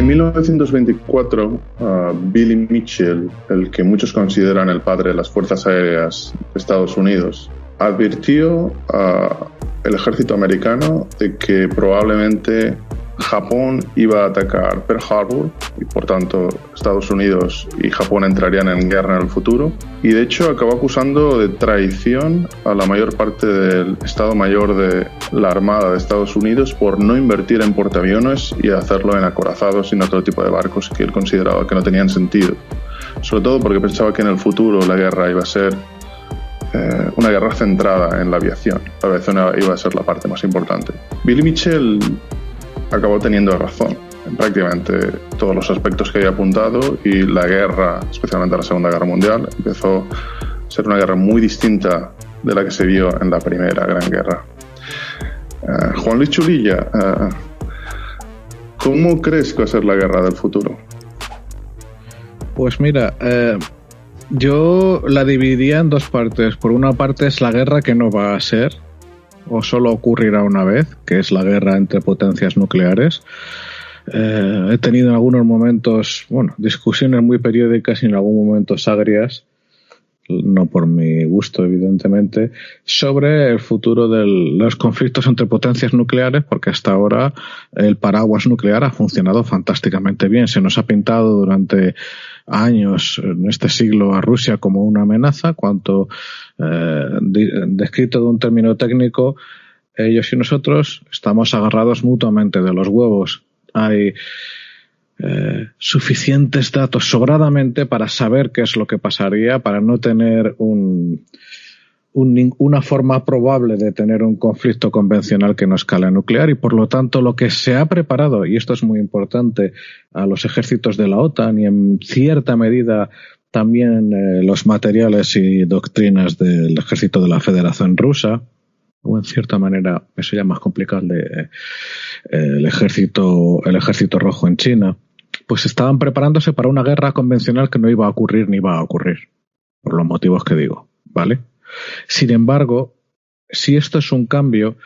En 1924, Billy Mitchell, el que muchos consideran el padre de las Fuerzas Aéreas de Estados Unidos, advirtió al ejército americano de que probablemente Japón iba a atacar Pearl Harbor y por tanto Estados Unidos y Japón entrarían en guerra en el futuro, y de hecho acabó acusando de traición a la mayor parte del Estado Mayor de la Armada de Estados Unidos por no invertir en portaaviones y hacerlo en acorazados y en otro tipo de barcos que él consideraba que no tenían sentido, sobre todo porque pensaba que en el futuro la guerra iba a ser una guerra centrada en la aviación. La aviación iba a ser la parte más importante. Billy Mitchell acabó teniendo razón en prácticamente todos los aspectos que había apuntado, y la guerra, especialmente la Segunda Guerra Mundial, empezó a ser una guerra muy distinta de la que se vio en la Primera Gran Guerra. Juan Luis Chulilla, ¿cómo crees que va a ser la guerra del futuro? Pues mira, yo la dividía en dos partes. Por una parte es la guerra que no va a ser, o solo ocurrirá una vez, que es la guerra entre potencias nucleares. He tenido en algunos momentos, discusiones muy periódicas y en algún momento agrias, no por mi gusto evidentemente, sobre el futuro de los conflictos entre potencias nucleares, porque hasta ahora el paraguas nuclear ha funcionado fantásticamente bien. Se nos ha pintado durante años en este siglo a Rusia como una amenaza, cuanto descrito de un término técnico, ellos y nosotros estamos agarrados mutuamente de los huevos. Hay suficientes datos sobradamente para saber qué es lo que pasaría, para no tener una forma probable de tener un conflicto convencional que no escala nuclear, y por lo tanto lo que se ha preparado, y esto es muy importante, a los ejércitos de la OTAN y en cierta medida también los materiales y doctrinas del ejército de la Federación Rusa, o en cierta manera eso ya es más complicado, el ejército rojo en China, pues estaban preparándose para una guerra convencional que no iba a ocurrir ni va a ocurrir, por los motivos que digo, ¿vale? Sin embargo, si esto es un cambio,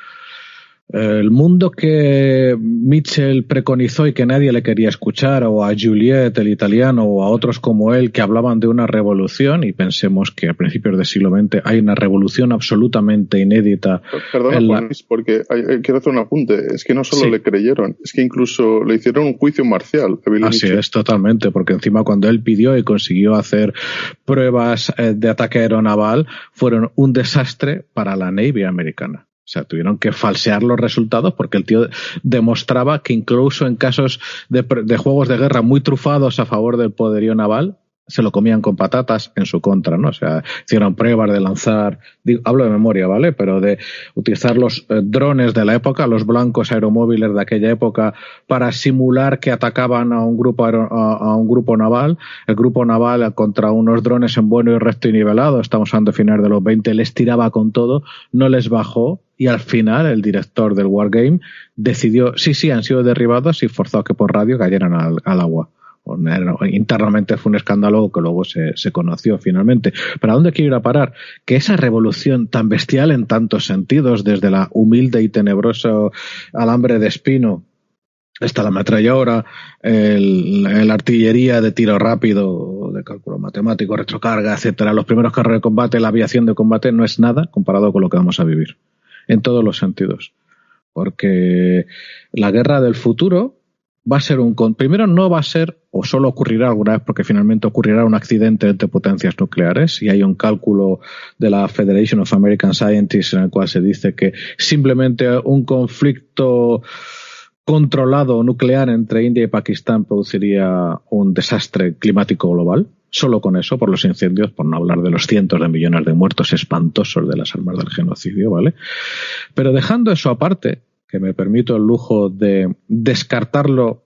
el mundo que Mitchell preconizó y que nadie le quería escuchar, o a Juliet, el italiano, o a otros como él que hablaban de una revolución, y pensemos que a principios del siglo XX hay una revolución absolutamente inédita. Perdona, Juan Luis, porque quiero hacer un apunte. Es que no solo le creyeron, es que incluso le hicieron un juicio marcial. Así es, totalmente, porque encima cuando él pidió y consiguió hacer pruebas de ataque aeronaval, fueron un desastre para la Navy americana. O sea, tuvieron que falsear los resultados porque el tío demostraba que incluso en casos de juegos de guerra muy trufados a favor del poderío naval, se lo comían con patatas en su contra, ¿no? O sea, hicieron pruebas de lanzar, hablo de memoria, ¿vale? Pero de utilizar los drones de la época, los blancos aeromóviles de aquella época, para simular que atacaban a un grupo naval. El grupo naval contra unos drones en bueno y recto y nivelado, estamos hablando de finales de los 20, les tiraba con todo, no les bajó, y al final el director del Wargame decidió, sí, han sido derribados, y forzó a que por radio cayeran al agua. Internamente fue un escándalo que luego se conoció finalmente. ¿Pero a dónde quiero ir a parar? Que esa revolución tan bestial en tantos sentidos, desde la humilde y tenebroso alambre de espino hasta la ametralladora, la artillería de tiro rápido, de cálculo matemático, retrocarga, etcétera, los primeros carros de combate, la aviación de combate, no es nada comparado con lo que vamos a vivir en todos los sentidos, porque la guerra del futuro va a ser primero no va a ser, o solo ocurrirá alguna vez, porque finalmente ocurrirá un accidente entre potencias nucleares, y hay un cálculo de la Federation of American Scientists en el cual se dice que simplemente un conflicto controlado nuclear entre India y Pakistán produciría un desastre climático global. Solo con eso, por los incendios, por no hablar de los cientos de millones de muertos espantosos de las armas del genocidio, ¿vale? Pero dejando eso aparte, que me permito el lujo de descartarlo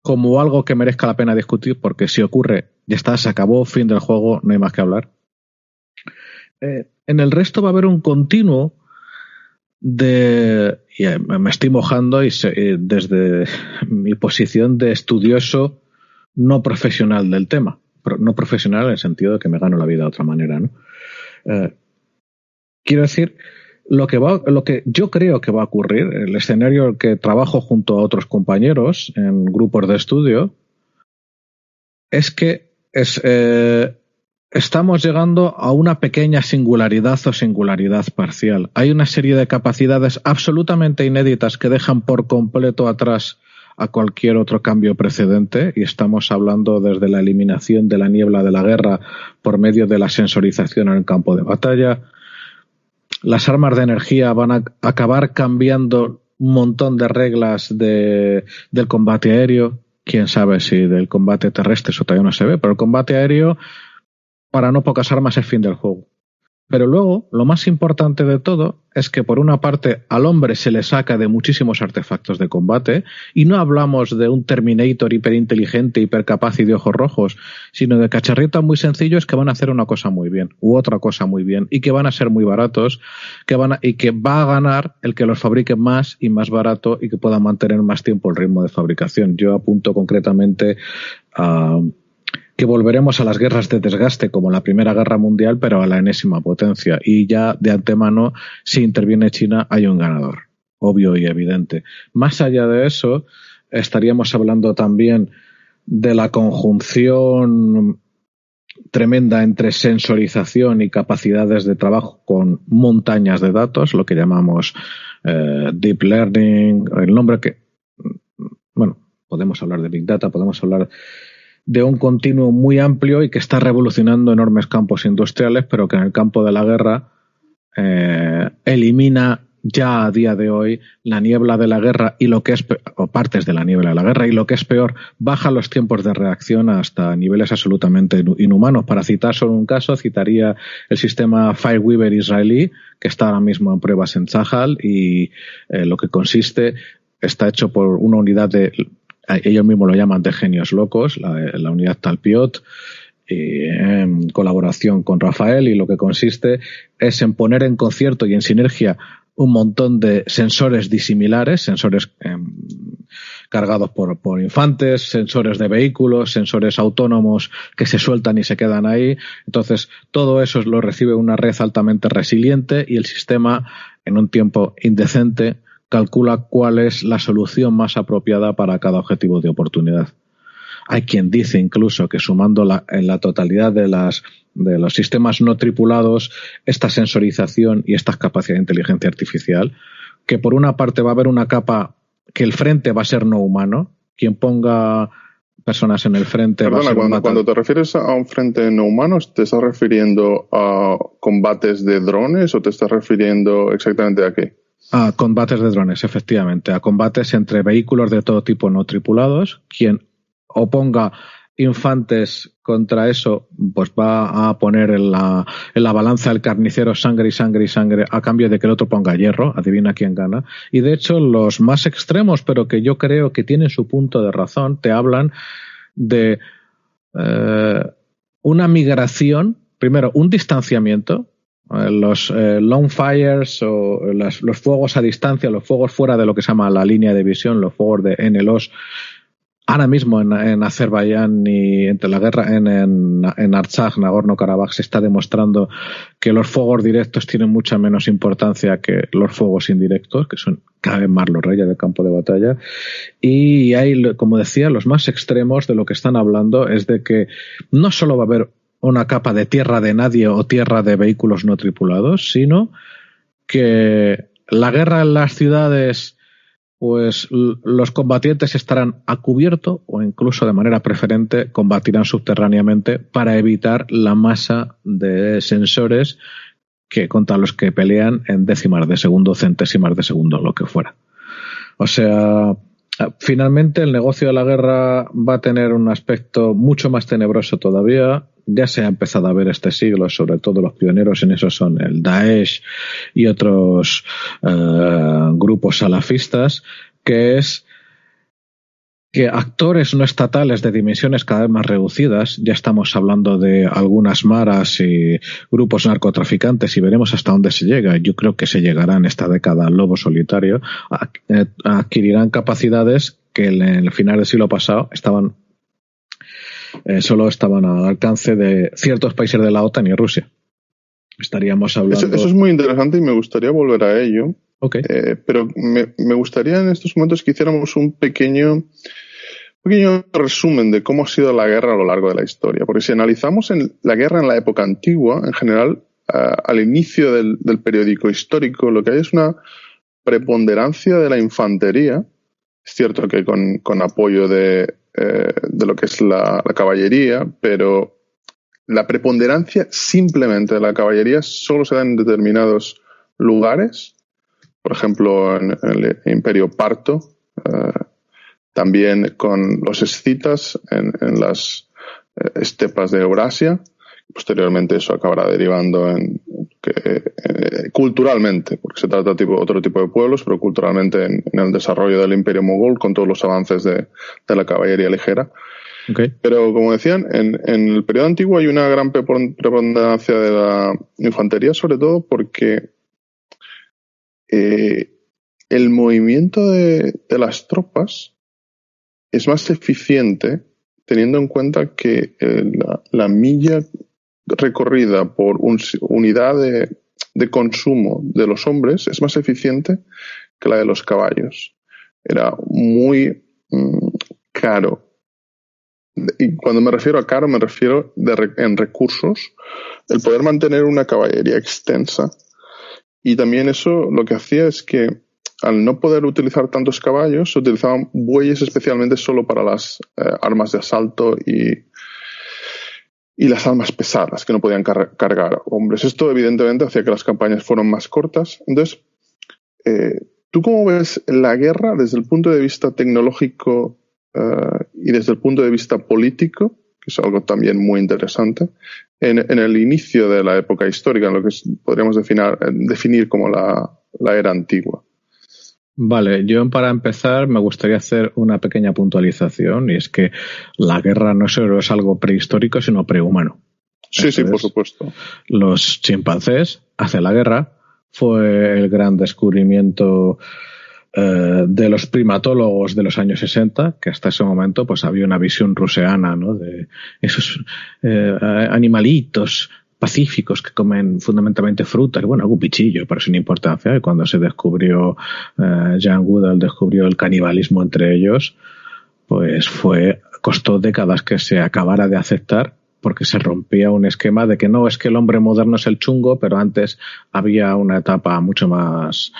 como algo que merezca la pena discutir, porque si ocurre, ya está, se acabó, fin del juego, no hay más que hablar. En el resto va a haber un continuo y me estoy mojando desde mi posición de estudioso no profesional del tema, no profesional en el sentido de que me gano la vida de otra manera, ¿no? Quiero decir lo que yo creo que va a ocurrir, el escenario en el que trabajo junto a otros compañeros en grupos de estudio, es que estamos llegando a una pequeña singularidad o singularidad parcial. Hay una serie de capacidades absolutamente inéditas que dejan por completo atrás a cualquier otro cambio precedente, y estamos hablando desde la eliminación de la niebla de la guerra por medio de la sensorización en el campo de batalla. Las armas de energía van a acabar cambiando un montón de reglas del combate aéreo. Quién sabe si del combate terrestre, eso todavía no se ve, pero el combate aéreo, para no pocas armas, es fin del juego. Pero luego, lo más importante de todo es que por una parte al hombre se le saca de muchísimos artefactos de combate, y no hablamos de un Terminator hiperinteligente, hipercapaz y de ojos rojos, sino de cacharritos muy sencillos que van a hacer una cosa muy bien, u otra cosa muy bien, y que van a ser muy baratos, y que va a ganar el que los fabrique más y más barato y que pueda mantener más tiempo el ritmo de fabricación. Yo apunto concretamente a que volveremos a las guerras de desgaste como la Primera Guerra Mundial, pero a la enésima potencia. Y ya de antemano, si interviene China, hay un ganador, obvio y evidente. Más allá de eso, estaríamos hablando también de la conjunción tremenda entre sensorización y capacidades de trabajo con montañas de datos, lo que llamamos Deep Learning, el nombre que... Bueno, podemos hablar de Big Data, podemos hablar de un continuo muy amplio y que está revolucionando enormes campos industriales, pero que en el campo de la guerra elimina ya a día de hoy la niebla de la guerra y lo que es, o partes de la niebla de la guerra, y lo que es peor, baja los tiempos de reacción hasta niveles absolutamente inhumanos. Para citar solo un caso, citaría el sistema Fireweaver israelí, que está ahora mismo en pruebas en Tzahal, y lo que consiste, está hecho por una unidad de... Ellos mismos lo llaman de genios locos, la unidad Talpiot, en colaboración con Rafael, y lo que consiste es en poner en concierto y en sinergia un montón de sensores disimilares, sensores cargados por infantes, sensores de vehículos, sensores autónomos que se sueltan y se quedan ahí. Entonces, todo eso lo recibe una red altamente resiliente, y el sistema, en un tiempo indecente, calcula cuál es la solución más apropiada para cada objetivo de oportunidad. Hay quien dice incluso que sumando en la totalidad de los sistemas no tripulados, esta sensorización y estas capacidades de inteligencia artificial, que por una parte va a haber una capa que el frente va a ser no humano, quien ponga personas en el frente... Perdona, cuando te refieres a un frente no humano, ¿te estás refiriendo a combates de drones o te estás refiriendo exactamente a qué? A combates de drones, efectivamente, a combates entre vehículos de todo tipo no tripulados. Quien oponga infantes contra eso, pues va a poner en la balanza del carnicero sangre y sangre y sangre a cambio de que el otro ponga hierro. Adivina quién gana. Y de hecho los más extremos, pero que yo creo que tienen su punto de razón, te hablan de una migración, primero un distanciamiento. Los long fires o los fuegos a distancia, los fuegos fuera de lo que se llama la línea de visión, los fuegos de NLOs. Ahora mismo en Azerbaiyán y entre la guerra en Artsaj, Nagorno-Karabaj, se está demostrando que los fuegos directos tienen mucha menos importancia que los fuegos indirectos, que son cada vez más los reyes del campo de batalla. Y hay, como decía, los más extremos de lo que están hablando es de que no solo va a haber una capa de tierra de nadie o tierra de vehículos no tripulados, sino que la guerra en las ciudades, pues los combatientes estarán a cubierto o incluso de manera preferente combatirán subterráneamente para evitar la masa de sensores que contra los que pelean en décimas de segundo, centésimas de segundo, lo que fuera. O sea, finalmente el negocio de la guerra va a tener un aspecto mucho más tenebroso todavía. Ya se ha empezado a ver este siglo, sobre todo los pioneros en eso son el Daesh y otros grupos salafistas, que es que actores no estatales de dimensiones cada vez más reducidas, ya estamos hablando de algunas maras y grupos narcotraficantes y veremos hasta dónde se llega. Yo creo que se llegará en esta década al lobo solitario, adquirirán capacidades que en el final del siglo pasado solo estaban al alcance de ciertos países de la OTAN y Rusia. Estaríamos hablando... Eso es muy interesante y me gustaría volver a ello. Okay. Pero me gustaría en estos momentos que hiciéramos un pequeño resumen de cómo ha sido la guerra a lo largo de la historia. Porque si analizamos la guerra en la época antigua, en general, al inicio del periódico histórico, lo que hay es una preponderancia de la infantería. Es cierto que con apoyo de lo que es la caballería, pero la preponderancia simplemente de la caballería solo se da en determinados lugares. Por ejemplo, en el Imperio Parto, también con los escitas en las estepas de Eurasia. Posteriormente eso acabará derivando culturalmente, porque se trata de otro tipo de pueblos, pero culturalmente en el desarrollo del Imperio Mogol con todos los avances de la caballería ligera. Okay. Pero como decían, en el periodo antiguo hay una gran preponderancia de la infantería, sobre todo porque el movimiento de las tropas es más eficiente teniendo en cuenta que la milla recorrida por unidad de consumo de los hombres es más eficiente que la de los caballos. Era muy caro. Y cuando me refiero a caro, me refiero en recursos, el poder mantener una caballería extensa. Y también eso lo que hacía es que al no poder utilizar tantos caballos, se utilizaban bueyes especialmente solo para las armas de asalto y las armas pesadas que no podían cargar hombres. Esto evidentemente hacía que las campañas fueran más cortas. Entonces, ¿tú cómo ves la guerra desde el punto de vista tecnológico y desde el punto de vista político, que es algo también muy interesante, en el inicio de la época histórica, en lo que podríamos definir como la era antigua? Vale, yo para empezar me gustaría hacer una pequeña puntualización, y es que la guerra no solo es algo prehistórico, sino prehumano. Sí, sí, por supuesto. Los chimpancés hacen la guerra, fue el gran descubrimiento de los primatólogos de los años 60, que hasta ese momento pues había una visión ruseana, ¿no?, de esos animalitos pacíficos que comen fundamentalmente frutas, bueno, algún pichillo, pero sin importancia. Y cuando se descubrió, Jane Goodall descubrió el canibalismo entre ellos, pues costó décadas que se acabara de aceptar, porque se rompía un esquema de que no, es que el hombre moderno es el chungo, pero antes había una etapa mucho más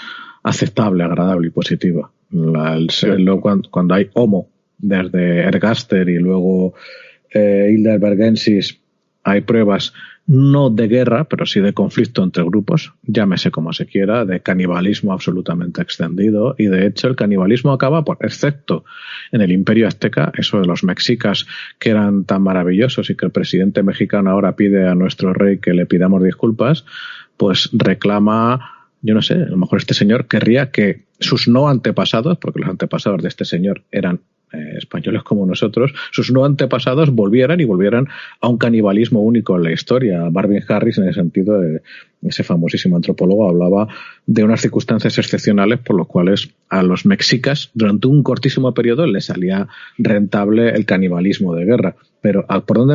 aceptable, agradable y positiva. Cuando hay Homo, desde Ergaster y luego Heidelbergensis, hay pruebas no de guerra, pero sí de conflicto entre grupos, llámese como se quiera, de canibalismo absolutamente extendido, y de hecho el canibalismo acaba excepto en el Imperio Azteca, eso de los mexicas que eran tan maravillosos y que el presidente mexicano ahora pide a nuestro rey que le pidamos disculpas, pues reclama, yo no sé, a lo mejor este señor querría que sus no antepasados, porque los antepasados de este señor eran españoles como nosotros, sus no antepasados volvieran a un canibalismo único en la historia. Marvin Harris, en el sentido de ese famosísimo antropólogo, hablaba de unas circunstancias excepcionales por las cuales a los mexicas durante un cortísimo periodo les salía rentable el canibalismo de guerra. Pero ¿por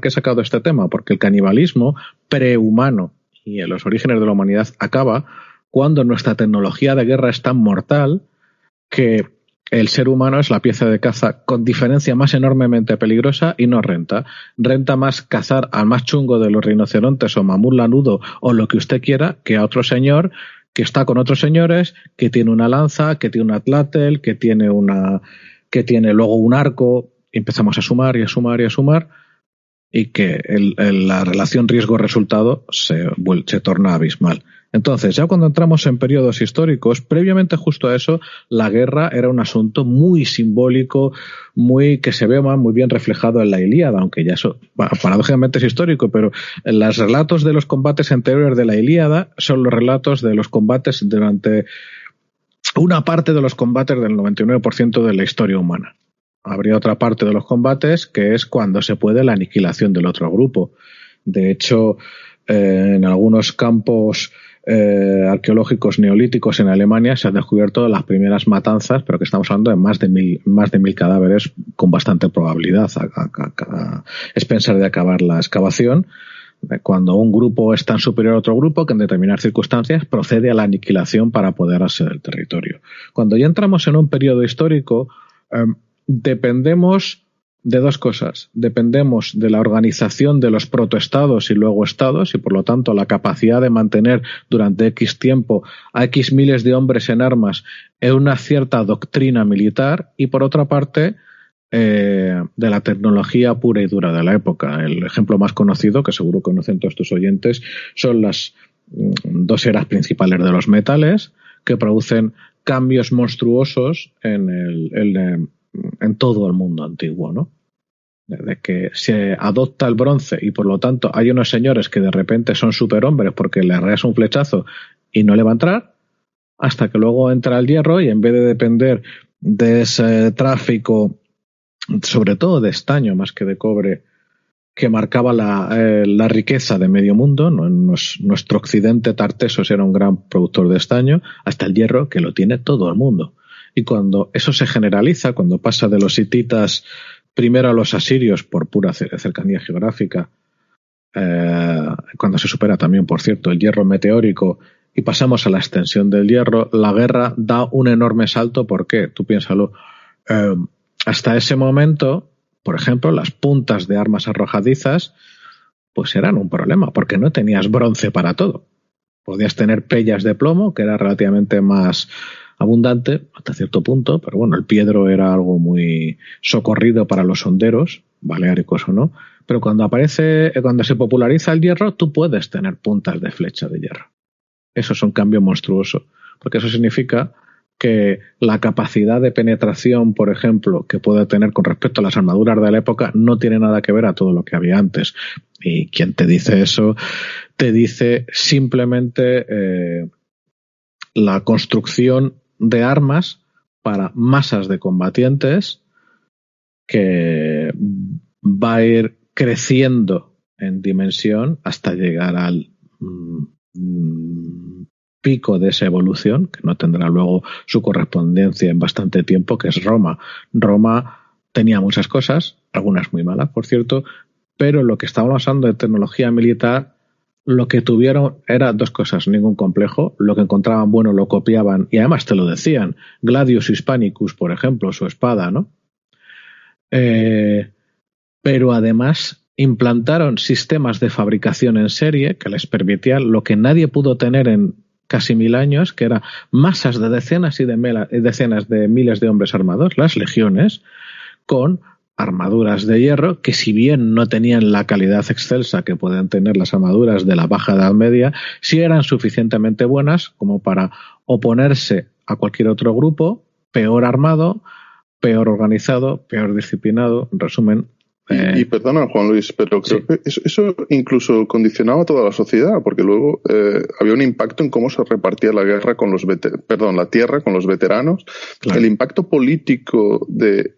qué he sacado este tema? Porque el canibalismo prehumano y en los orígenes de la humanidad acaba cuando nuestra tecnología de guerra es tan mortal que el ser humano es la pieza de caza con diferencia más enormemente peligrosa y no renta. Renta más cazar al más chungo de los rinocerontes o mamut lanudo o lo que usted quiera que a otro señor que está con otros señores, que tiene una lanza, que tiene un atlátel, que tiene luego un arco. Y empezamos a sumar y a sumar y a sumar, y que la relación riesgo-resultado se torna abismal. Entonces, ya cuando entramos en periodos históricos, previamente justo a eso, la guerra era un asunto muy simbólico, que se ve muy bien reflejado en la Ilíada, aunque ya eso paradójicamente es histórico, pero los relatos de los combates anteriores de la Ilíada son los relatos de los combates durante una parte de los combates del 99% de la historia humana. Habría otra parte de los combates que es cuando se puede la aniquilación del otro grupo. De hecho, en algunos campos arqueológicos neolíticos en Alemania se han descubierto las primeras matanzas, pero que estamos hablando de más de 1.000 cadáveres con bastante probabilidad a expensas de acabar la excavación, cuando un grupo es tan superior a otro grupo que en determinadas circunstancias procede a la aniquilación para apoderarse del territorio. Cuando ya entramos en un periodo histórico, dependemos de dos cosas. Dependemos de la organización de los protoestados y luego estados, y por lo tanto la capacidad de mantener durante X tiempo a X miles de hombres en armas en una cierta doctrina militar, y por otra parte de la tecnología pura y dura de la época. El ejemplo más conocido, que seguro conocen todos tus oyentes, son las dos eras principales de los metales, que producen cambios monstruosos en todo el mundo antiguo, ¿no? De que se adopta el bronce y por lo tanto hay unos señores que de repente son superhombres porque le arreas un flechazo y no le va a entrar, hasta que luego entra el hierro y en vez de depender de ese tráfico, sobre todo de estaño más que de cobre, que marcaba la riqueza de medio mundo, ¿no? Nuestro occidente Tartessos era un gran productor de estaño, hasta el hierro, que lo tiene todo el mundo. Y cuando eso se generaliza, cuando pasa de los hititas primero a los asirios por pura cercanía geográfica, cuando se supera también, por cierto, el hierro meteórico y pasamos a la extensión del hierro, la guerra da un enorme salto. ¿Por qué? Tú piénsalo. Hasta ese momento, por ejemplo, las puntas de armas arrojadizas pues eran un problema, porque no tenías bronce para todo. Podías tener pellas de plomo, que era relativamente más abundante hasta cierto punto, pero bueno, el piedro era algo muy socorrido para los honderos, baleáricos o no, pero cuando se populariza el hierro, tú puedes tener puntas de flecha de hierro. Eso es un cambio monstruoso, porque eso significa que la capacidad de penetración, por ejemplo, que puede tener con respecto a las armaduras de la época no tiene nada que ver a todo lo que había antes. Y quien te dice eso, te dice simplemente la construcción de armas para masas de combatientes que va a ir creciendo en dimensión hasta llegar al pico de esa evolución, que no tendrá luego su correspondencia en bastante tiempo, que es Roma. Roma tenía muchas cosas, algunas muy malas, por cierto, pero lo que estábamos hablando de tecnología militar, lo que tuvieron era dos cosas, ningún complejo, lo que encontraban bueno lo copiaban y además te lo decían. Gladius Hispanicus, por ejemplo, su espada, ¿no? Pero además implantaron sistemas de fabricación en serie que les permitían lo que nadie pudo tener en casi 1000 años, que era masas de decenas y decenas de miles de hombres armados, las legiones, con armaduras de hierro que, si bien no tenían la calidad excelsa que pueden tener las armaduras de la Baja Edad Media, sí eran suficientemente buenas como para oponerse a cualquier otro grupo peor armado, peor organizado, peor disciplinado. En resumen, y perdona, Juan Luis, pero creo que eso incluso condicionaba a toda la sociedad, porque luego había un impacto en cómo se repartía la guerra con la tierra con los veteranos. Claro. El impacto político de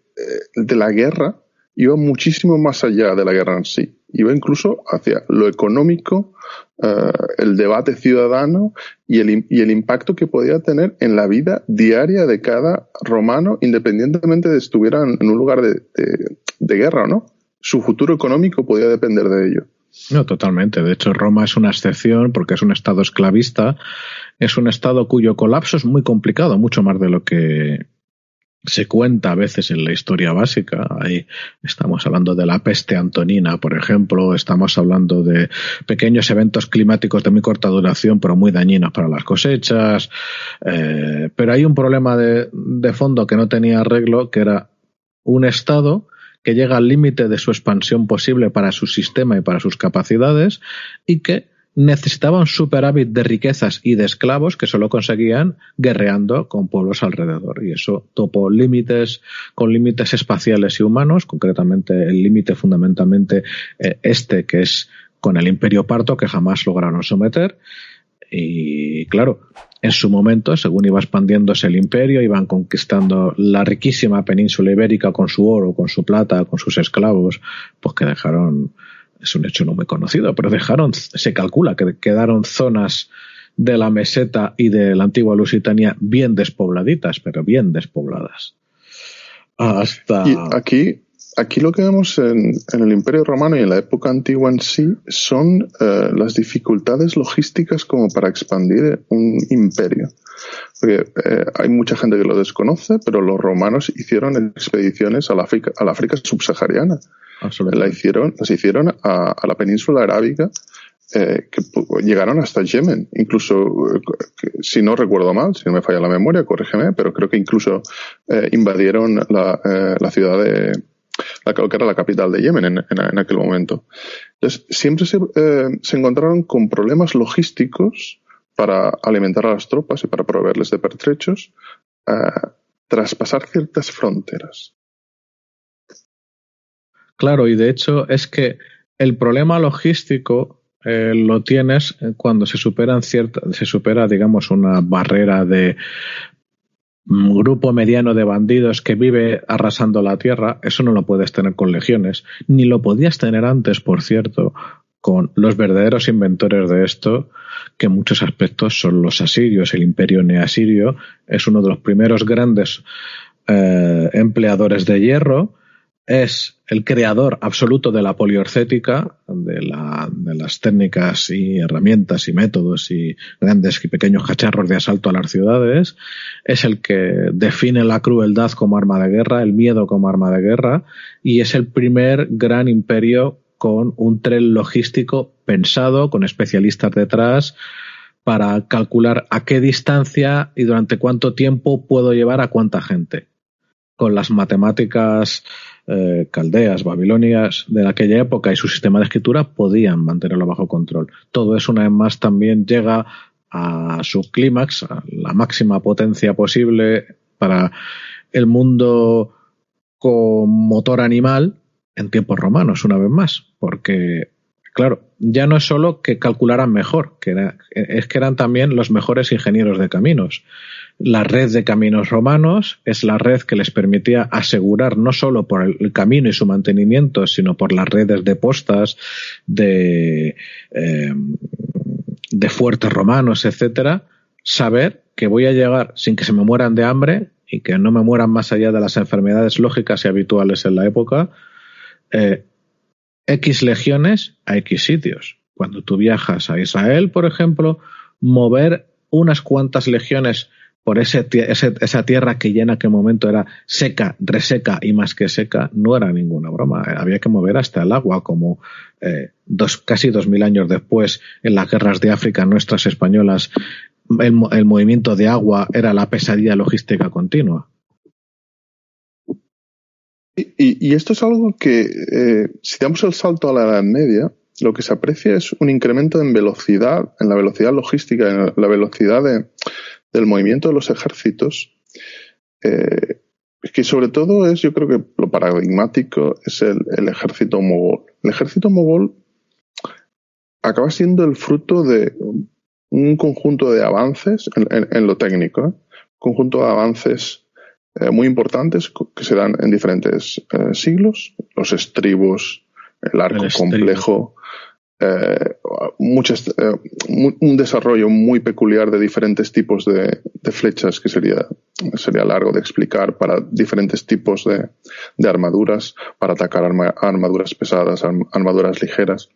la guerra iba muchísimo más allá de la guerra en sí. Iba incluso hacia lo económico, el debate ciudadano y el impacto que podía tener en la vida diaria de cada romano, independientemente de estuviera en un lugar de guerra o no. Su futuro económico podía depender de ello. No, totalmente. De hecho, Roma es una excepción porque es un estado esclavista, es un estado cuyo colapso es muy complicado, mucho más de lo que se cuenta a veces en la historia básica. Ahí estamos hablando de la peste antonina, por ejemplo, estamos hablando de pequeños eventos climáticos de muy corta duración, pero muy dañinos para las cosechas. Pero hay un problema de fondo que no tenía arreglo, que era un estado que llega al límite de su expansión posible para su sistema y para sus capacidades, y que necesitaba un superávit de riquezas y de esclavos que solo conseguían guerreando con pueblos alrededor. Y eso topó límites con límites espaciales y humanos, concretamente el límite fundamentalmente que es con el Imperio Parto, que jamás lograron someter. Y claro, en su momento, según iba expandiéndose el imperio, iban conquistando la riquísima península ibérica con su oro, con su plata, con sus esclavos, pues que dejaron, es un hecho no muy conocido, pero se calcula que quedaron zonas de la meseta y de la antigua Lusitania bien despobladitas, pero bien despobladas. Y aquí aquí lo que vemos en el Imperio Romano y en la época antigua en sí son las dificultades logísticas como para expandir un imperio. Porque hay mucha gente que lo desconoce, pero los romanos hicieron expediciones a la África subsahariana. Las hicieron a la península arábiga, que llegaron hasta Yemen. Incluso, si no recuerdo mal, si no me falla la memoria, corrígeme, pero creo que incluso invadieron la ciudad de que era la capital de Yemen en aquel momento. Entonces, siempre se encontraron con problemas logísticos para alimentar a las tropas y para proveerles de pertrechos, tras pasar ciertas fronteras. Claro, y de hecho es que el problema logístico lo tienes cuando se supera, digamos, una barrera de un grupo mediano de bandidos que vive arrasando la tierra. Eso no lo puedes tener con legiones, ni lo podías tener antes, por cierto, con los verdaderos inventores de esto, que en muchos aspectos son los asirios. El imperio neasirio es uno de los primeros grandes empleadores de hierro. Es el creador absoluto de la poliorcética, de las técnicas y herramientas y métodos y grandes y pequeños cacharros de asalto a las ciudades. Es el que define la crueldad como arma de guerra, el miedo como arma de guerra, y es el primer gran imperio con un tren logístico pensado, con especialistas detrás, para calcular a qué distancia y durante cuánto tiempo puedo llevar a cuánta gente. Con las matemáticas caldeas, babilonias de aquella época y su sistema de escritura podían mantenerlo bajo control. Todo eso una vez más también llega a su clímax, a la máxima potencia posible para el mundo con motor animal en tiempos romanos, una vez más, porque claro, ya no es solo que calcularan mejor, es que eran también los mejores ingenieros de caminos. La red de caminos romanos es la red que les permitía asegurar no solo por el camino y su mantenimiento, sino por las redes de postas, de fuertes romanos, etcétera, saber que voy a llegar sin que se me mueran de hambre y que no me mueran más allá de las enfermedades lógicas y habituales en la época, X legiones a X sitios. Cuando tú viajas a Israel, por ejemplo, mover unas cuantas legiones por esa tierra que ya en aquel momento era seca, reseca y más que seca, no era ninguna broma. Había que mover hasta el agua, como casi 2000 años después, en las guerras de África nuestras españolas, el movimiento de agua era la pesadilla logística continua. Y esto es algo que, si damos el salto a la Edad Media, lo que se aprecia es un incremento en velocidad, en la velocidad logística, en la velocidad del movimiento de los ejércitos, que sobre todo es, yo creo que lo paradigmático es el ejército mogol. El ejército mogol acaba siendo el fruto de un conjunto de avances en lo técnico, un conjunto de avances muy importantes que se dan en diferentes siglos, los estribos, el arco complejo, un desarrollo muy peculiar de diferentes tipos de flechas que sería largo de explicar, para diferentes tipos de armaduras, para atacar armaduras pesadas, armaduras ligeras,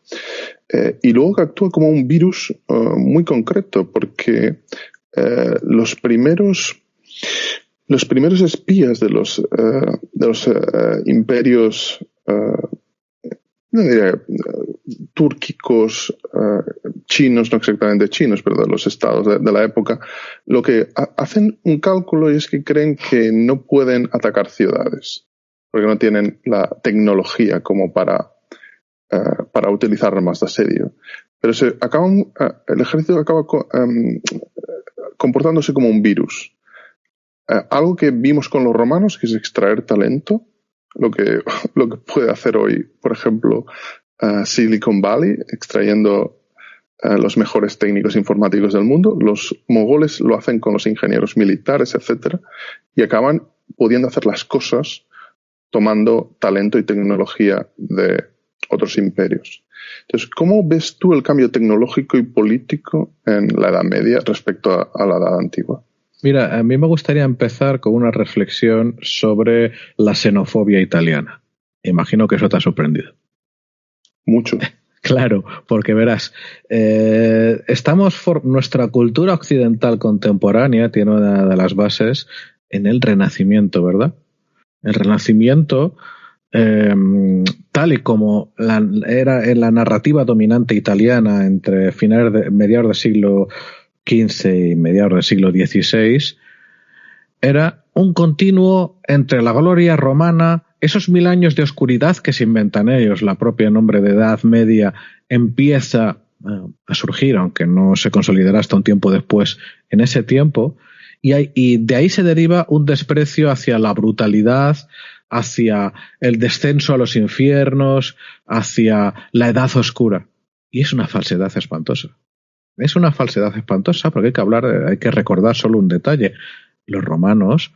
y luego que actúa como un virus muy concreto, porque los primeros espías de los imperios, no diría túrquicos, chinos, no exactamente chinos, pero de los estados de la época, lo que hacen un cálculo y es que creen que no pueden atacar ciudades, porque no tienen la tecnología como para utilizar armas de asedio. Pero el ejército acaba comportándose como un virus. Algo que vimos con los romanos, que es extraer talento, lo que puede hacer hoy, por ejemplo, Silicon Valley, extrayendo los mejores técnicos informáticos del mundo. Los mogoles lo hacen con los ingenieros militares, etcétera, y acaban pudiendo hacer las cosas tomando talento y tecnología de otros imperios. Entonces, ¿cómo ves tú el cambio tecnológico y político en la Edad Media respecto a la Edad Antigua? Mira, a mí me gustaría empezar con una reflexión sobre la xenofobia italiana. Imagino que eso te ha sorprendido. Mucho. Claro, porque verás, nuestra cultura occidental contemporánea tiene una de las bases en el Renacimiento, ¿verdad? El Renacimiento, tal y como era en la narrativa dominante italiana entre mediados del siglo XV y mediados del siglo XVI, era un continuo entre la gloria romana, esos 1000 años de oscuridad que se inventan ellos, la propia nombre de Edad Media empieza a surgir, aunque no se consolidará hasta un tiempo después en ese tiempo, y de ahí se deriva un desprecio hacia la brutalidad, hacia el descenso a los infiernos, hacia la Edad Oscura. Y es una falsedad espantosa. Es una falsedad espantosa porque hay que recordar solo un detalle. Los romanos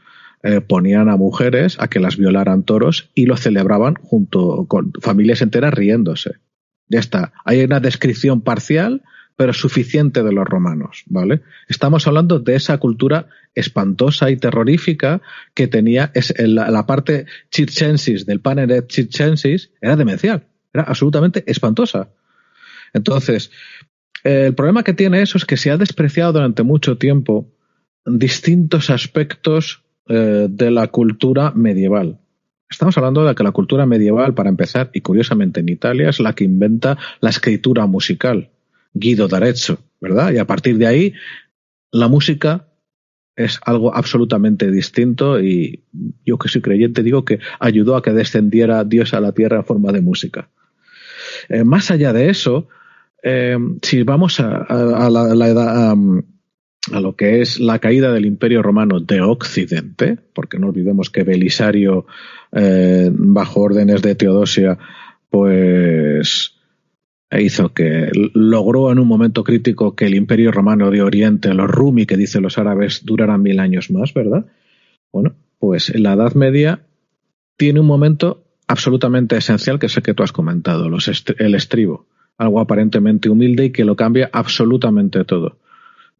ponían a mujeres a que las violaran toros y lo celebraban junto con familias enteras riéndose. Ya está. Hay una descripción parcial, pero suficiente de los romanos, ¿vale? Estamos hablando de esa cultura espantosa y terrorífica que tenía la parte circensis del Paneret circensis, era demencial, era absolutamente espantosa. Entonces, el problema que tiene eso es que se ha despreciado durante mucho tiempo distintos aspectos de la cultura medieval. Estamos hablando de que la cultura medieval, para empezar, y curiosamente en Italia, es la que inventa la escritura musical, Guido d'Arezzo, ¿verdad? Y a partir de ahí, la música es algo absolutamente distinto y yo que soy creyente digo que ayudó a que descendiera Dios a la tierra en forma de música. Más allá de eso, si vamos a la edad... a lo que es la caída del Imperio Romano de Occidente, porque no olvidemos que Belisario, bajo órdenes de Teodosia, pues hizo que logró en un momento crítico que el Imperio Romano de Oriente, los Rumi, que dicen los árabes, duraran 1000 años más, ¿verdad? Bueno, pues en la Edad Media tiene un momento absolutamente esencial, que es el que tú has comentado, el estribo, algo aparentemente humilde y que lo cambia absolutamente todo.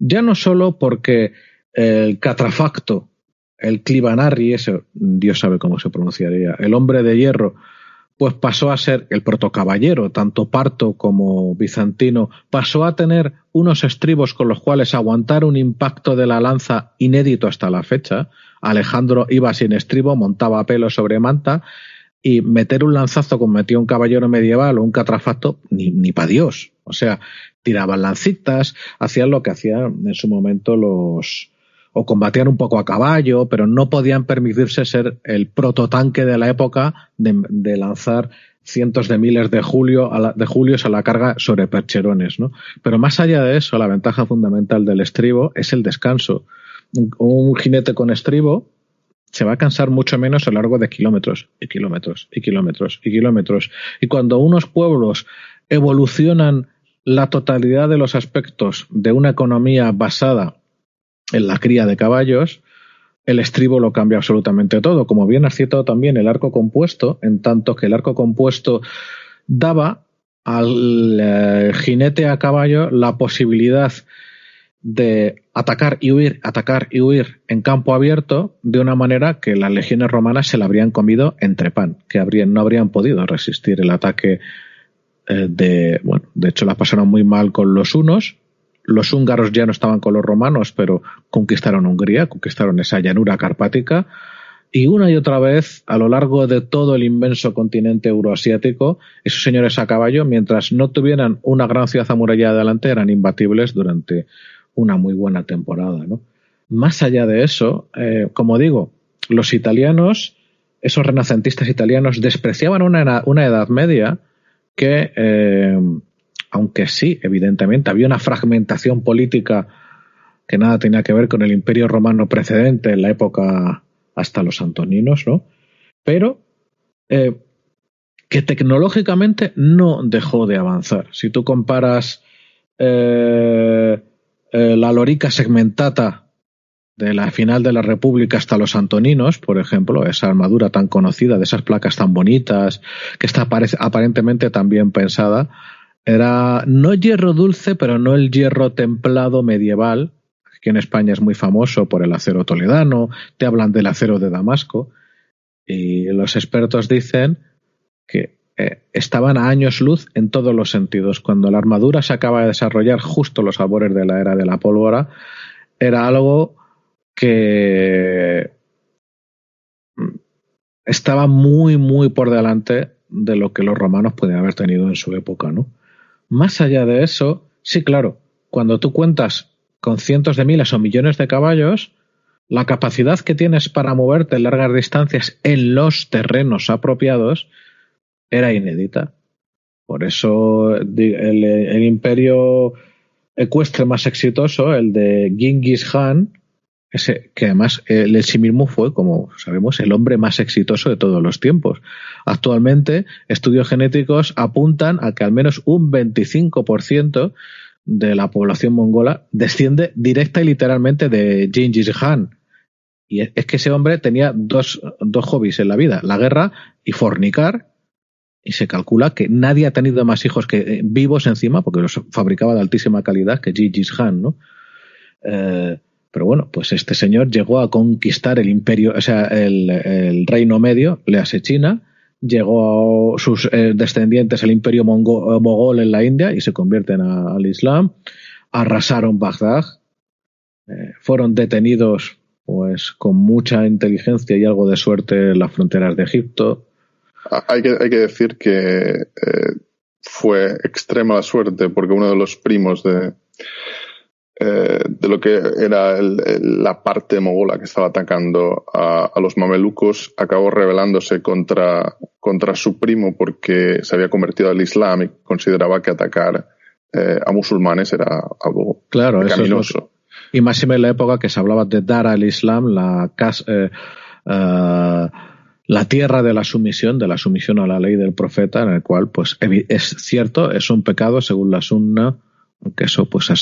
Ya no solo porque el catrafacto, el clibanarri, ese Dios sabe cómo se pronunciaría, el hombre de hierro, pues pasó a ser el protocaballero, tanto parto como bizantino, pasó a tener unos estribos con los cuales aguantar un impacto de la lanza inédito hasta la fecha. Alejandro iba sin estribo, montaba a pelo sobre manta, y meter un lanzazo como metía un caballero medieval o un catrafacto, ni para Dios. O sea, tiraban lancitas, hacían lo que hacían en su momento o combatían un poco a caballo, pero no podían permitirse ser el prototanque de la época de lanzar cientos de miles de julios a la carga sobre percherones, ¿no? Pero más allá de eso, la ventaja fundamental del estribo es el descanso. Un jinete con estribo se va a cansar mucho menos a lo largo de kilómetros y kilómetros y kilómetros y kilómetros. Y cuando unos pueblos evolucionan la totalidad de los aspectos de una economía basada en la cría de caballos, el estribo lo cambia absolutamente todo. Como bien has citado también el arco compuesto, en tanto que el arco compuesto daba al jinete a caballo la posibilidad de atacar y huir en campo abierto de una manera que las legiones romanas se la habrían comido entre pan, que no habrían podido resistir el ataque de hecho la pasaron muy mal con los hunos. Los húngaros ya no estaban con los romanos, pero conquistaron Hungría, conquistaron esa llanura carpática, y una y otra vez a lo largo de todo el inmenso continente euroasiático, esos señores a caballo, mientras no tuvieran una gran ciudad amurallada delante, eran imbatibles durante una muy buena temporada, ¿no? Más allá de eso, como digo, los italianos, esos renacentistas italianos, despreciaban una Edad Media que, aunque sí, evidentemente, había una fragmentación política que nada tenía que ver con el Imperio Romano precedente en la época hasta los antoninos, ¿no? Pero que tecnológicamente no dejó de avanzar. Si tú comparas la lorica segmentata de la final de la República hasta los antoninos, por ejemplo, esa armadura tan conocida, de esas placas tan bonitas, que está aparentemente tan bien pensada, era no hierro dulce, pero no el hierro templado medieval. Aquí en España es muy famoso por el acero toledano, te hablan del acero de Damasco, y los expertos dicen que estaban a años luz en todos los sentidos. Cuando la armadura se acaba de desarrollar justo los albores de la era de la pólvora, era algo que estaba muy, muy por delante de lo que los romanos podían haber tenido en su época, ¿no? Más allá de eso, sí, claro, cuando tú cuentas con cientos de miles o millones de caballos, la capacidad que tienes para moverte en largas distancias en los terrenos apropiados era inédita. Por eso el imperio ecuestre más exitoso, el de Genghis Khan, ese, que además él sí mismo fue, como sabemos, el hombre más exitoso de todos los tiempos. Actualmente, estudios genéticos apuntan a que al menos un 25% de la población mongola desciende directa y literalmente de Genghis Khan. Y es que ese hombre tenía dos hobbies en la vida, la guerra y fornicar, y se calcula que nadie ha tenido más hijos que vivos encima, porque los fabricaba de altísima calidad, que Genghis Khan, ¿no? Pero bueno, pues este señor llegó a conquistar el imperio, o sea, el Reino Medio, le hace China, llegó a sus descendientes al imperio mogol en la India y se convierten al Islam, arrasaron Bagdad, fueron detenidos pues con mucha inteligencia y algo de suerte en las fronteras de Egipto. Hay que decir que fue extrema la suerte, porque uno de los primos de lo que era la parte mogola que estaba atacando a los mamelucos acabó rebelándose contra su primo porque se había convertido al Islam y consideraba que atacar a musulmanes era algo pecaminoso. Y más en la época que se hablaba de dar al Islam la tierra de la sumisión a la ley del profeta, en el cual, pues, es cierto, es un pecado según la sunna, aunque eso pues ha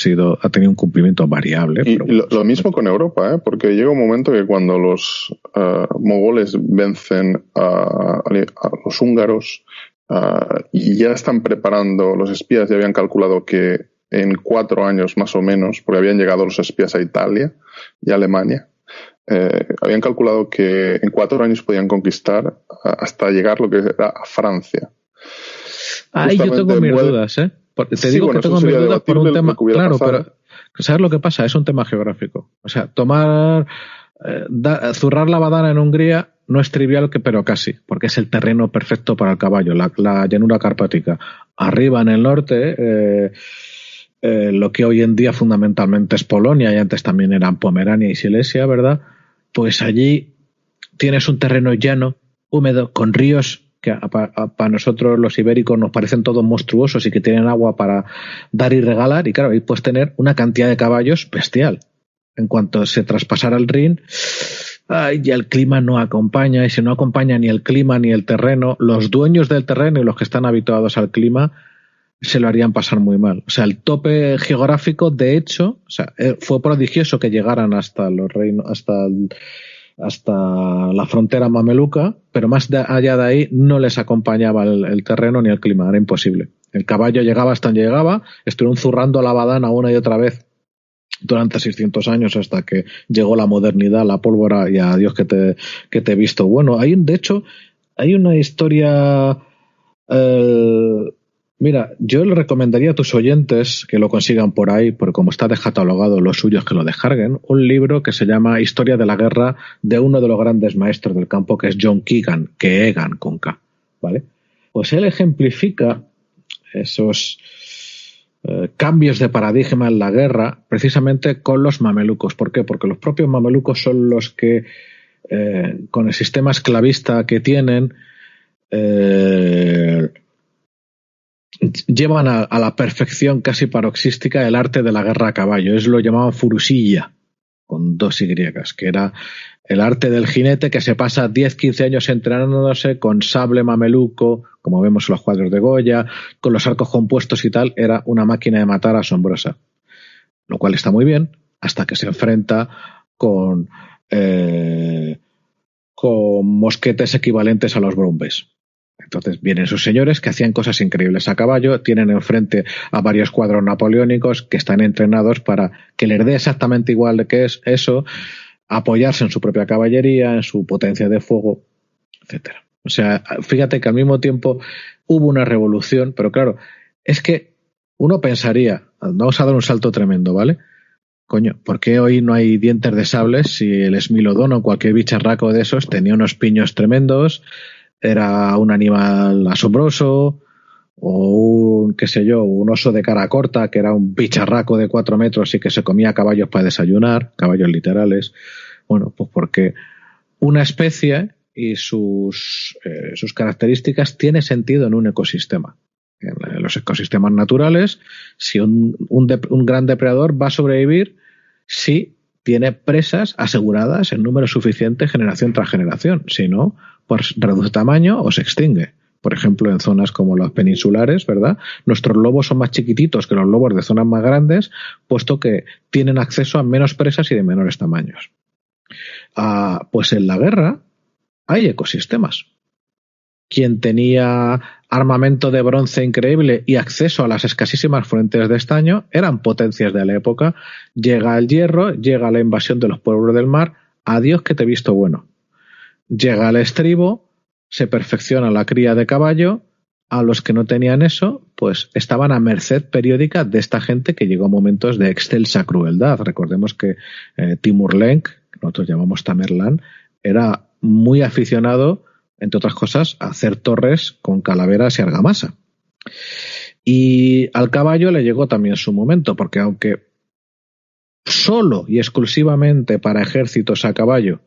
tenido un cumplimiento variable. Y pero, lo mismo con Europa, porque llega un momento que cuando los mogoles vencen a los húngaros y ya están preparando, los espías ya habían calculado que en 4 años más o menos, porque habían llegado los espías a Italia y a Alemania, habían calculado que en 4 años podían conquistar hasta llegar lo que era a Francia. Ahí yo tengo mis dudas, Te digo que tengo mis dudas por un tema. Claro, pero ¿sabes lo que pasa? Es un tema geográfico. O sea, zurrar la Badana en Hungría no es trivial, pero casi, porque es el terreno perfecto para el caballo, la llanura carpática. Arriba en el norte, lo que hoy en día fundamentalmente es Polonia y antes también eran Pomerania y Silesia, ¿verdad? Pues allí tienes un terreno llano, húmedo, con ríos que para nosotros los ibéricos nos parecen todos monstruosos y que tienen agua para dar y regalar, y claro, ahí puedes tener una cantidad de caballos bestial. En cuanto se traspasara el Rin, ya el clima no acompaña, y si no acompaña ni el clima ni el terreno, los dueños del terreno y los que están habituados al clima se lo harían pasar muy mal. O sea, el tope geográfico, de hecho, o sea, fue prodigioso que llegaran hasta los reinos, hasta la frontera mameluca, pero más allá de ahí no les acompañaba el terreno ni el clima, era imposible. El caballo llegaba hasta donde llegaba, estuvieron zurrando la badana una y otra vez durante 600 años hasta que llegó la modernidad, la pólvora, y a Dios que te he visto. Bueno, de hecho, hay una historia... Mira, yo le recomendaría a tus oyentes que lo consigan por ahí, porque como está descatalogado, lo suyo es que lo descarguen, un libro que se llama Historia de la Guerra, de uno de los grandes maestros del campo, que es John Keegan, Keegan con K, ¿vale? Pues él ejemplifica esos cambios de paradigma en la guerra precisamente con los mamelucos. ¿Por qué? Porque los propios mamelucos son los que, con el sistema esclavista que tienen, llevan a la perfección casi paroxística el arte de la guerra a caballo. Lo llamaban furusilla, con 2 Y, que era el arte del jinete que se pasa 10-15 años entrenándose con sable mameluco, como vemos en los cuadros de Goya, con los arcos compuestos y tal. Era una máquina de matar asombrosa, lo cual está muy bien hasta que se enfrenta con mosquetes equivalentes a los Brumbies. Entonces vienen esos señores que hacían cosas increíbles a caballo, tienen enfrente a varios cuadros napoleónicos que están entrenados para que les dé exactamente igual de que es eso, apoyarse en su propia caballería, en su potencia de fuego, etcétera. O sea, fíjate que al mismo tiempo hubo una revolución, pero claro, es que uno pensaría, vamos a dar un salto tremendo, ¿vale? Coño, ¿por qué hoy no hay dientes de sable si el esmilodón o cualquier bicharraco de esos tenía unos piños tremendos, era un animal asombroso, o un, qué sé yo, un oso de cara corta que era un bicharraco de 4 metros y que se comía caballos para desayunar, caballos literales? Bueno, pues porque una especie y sus características tiene sentido en un ecosistema. En los ecosistemas naturales, si un gran depredador va a sobrevivir si tiene presas aseguradas en número suficiente generación tras generación. Si no, pues reduce tamaño o se extingue. Por ejemplo, en zonas como las peninsulares, ¿verdad? Nuestros lobos son más chiquititos que los lobos de zonas más grandes, puesto que tienen acceso a menos presas y de menores tamaños. Pues en la guerra hay ecosistemas. Quien tenía armamento de bronce increíble y acceso a las escasísimas fuentes de estaño eran potencias de la época. Llega el hierro, llega la invasión de los pueblos del mar, adiós que te he visto bueno. Llega el estribo, se perfecciona la cría de caballo, a los que no tenían eso, pues estaban a merced periódica de esta gente que llegó a momentos de excelsa crueldad. Recordemos que Timur Lenk, que nosotros llamamos Tamerlán, era muy aficionado, entre otras cosas, a hacer torres con calaveras y argamasa. Y al caballo le llegó también su momento, porque aunque solo y exclusivamente para ejércitos a caballo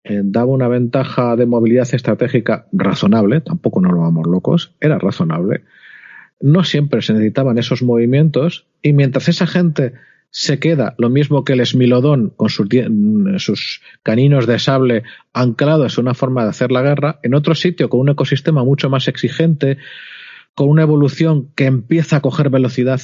daba una ventaja de movilidad estratégica razonable, tampoco nos lo vamos locos, era razonable, no siempre se necesitaban esos movimientos, y mientras esa gente se queda, lo mismo que el esmilodón con sus caninos de sable anclados en una forma de hacer la guerra, en otro sitio con un ecosistema mucho más exigente, con una evolución que empieza a coger velocidad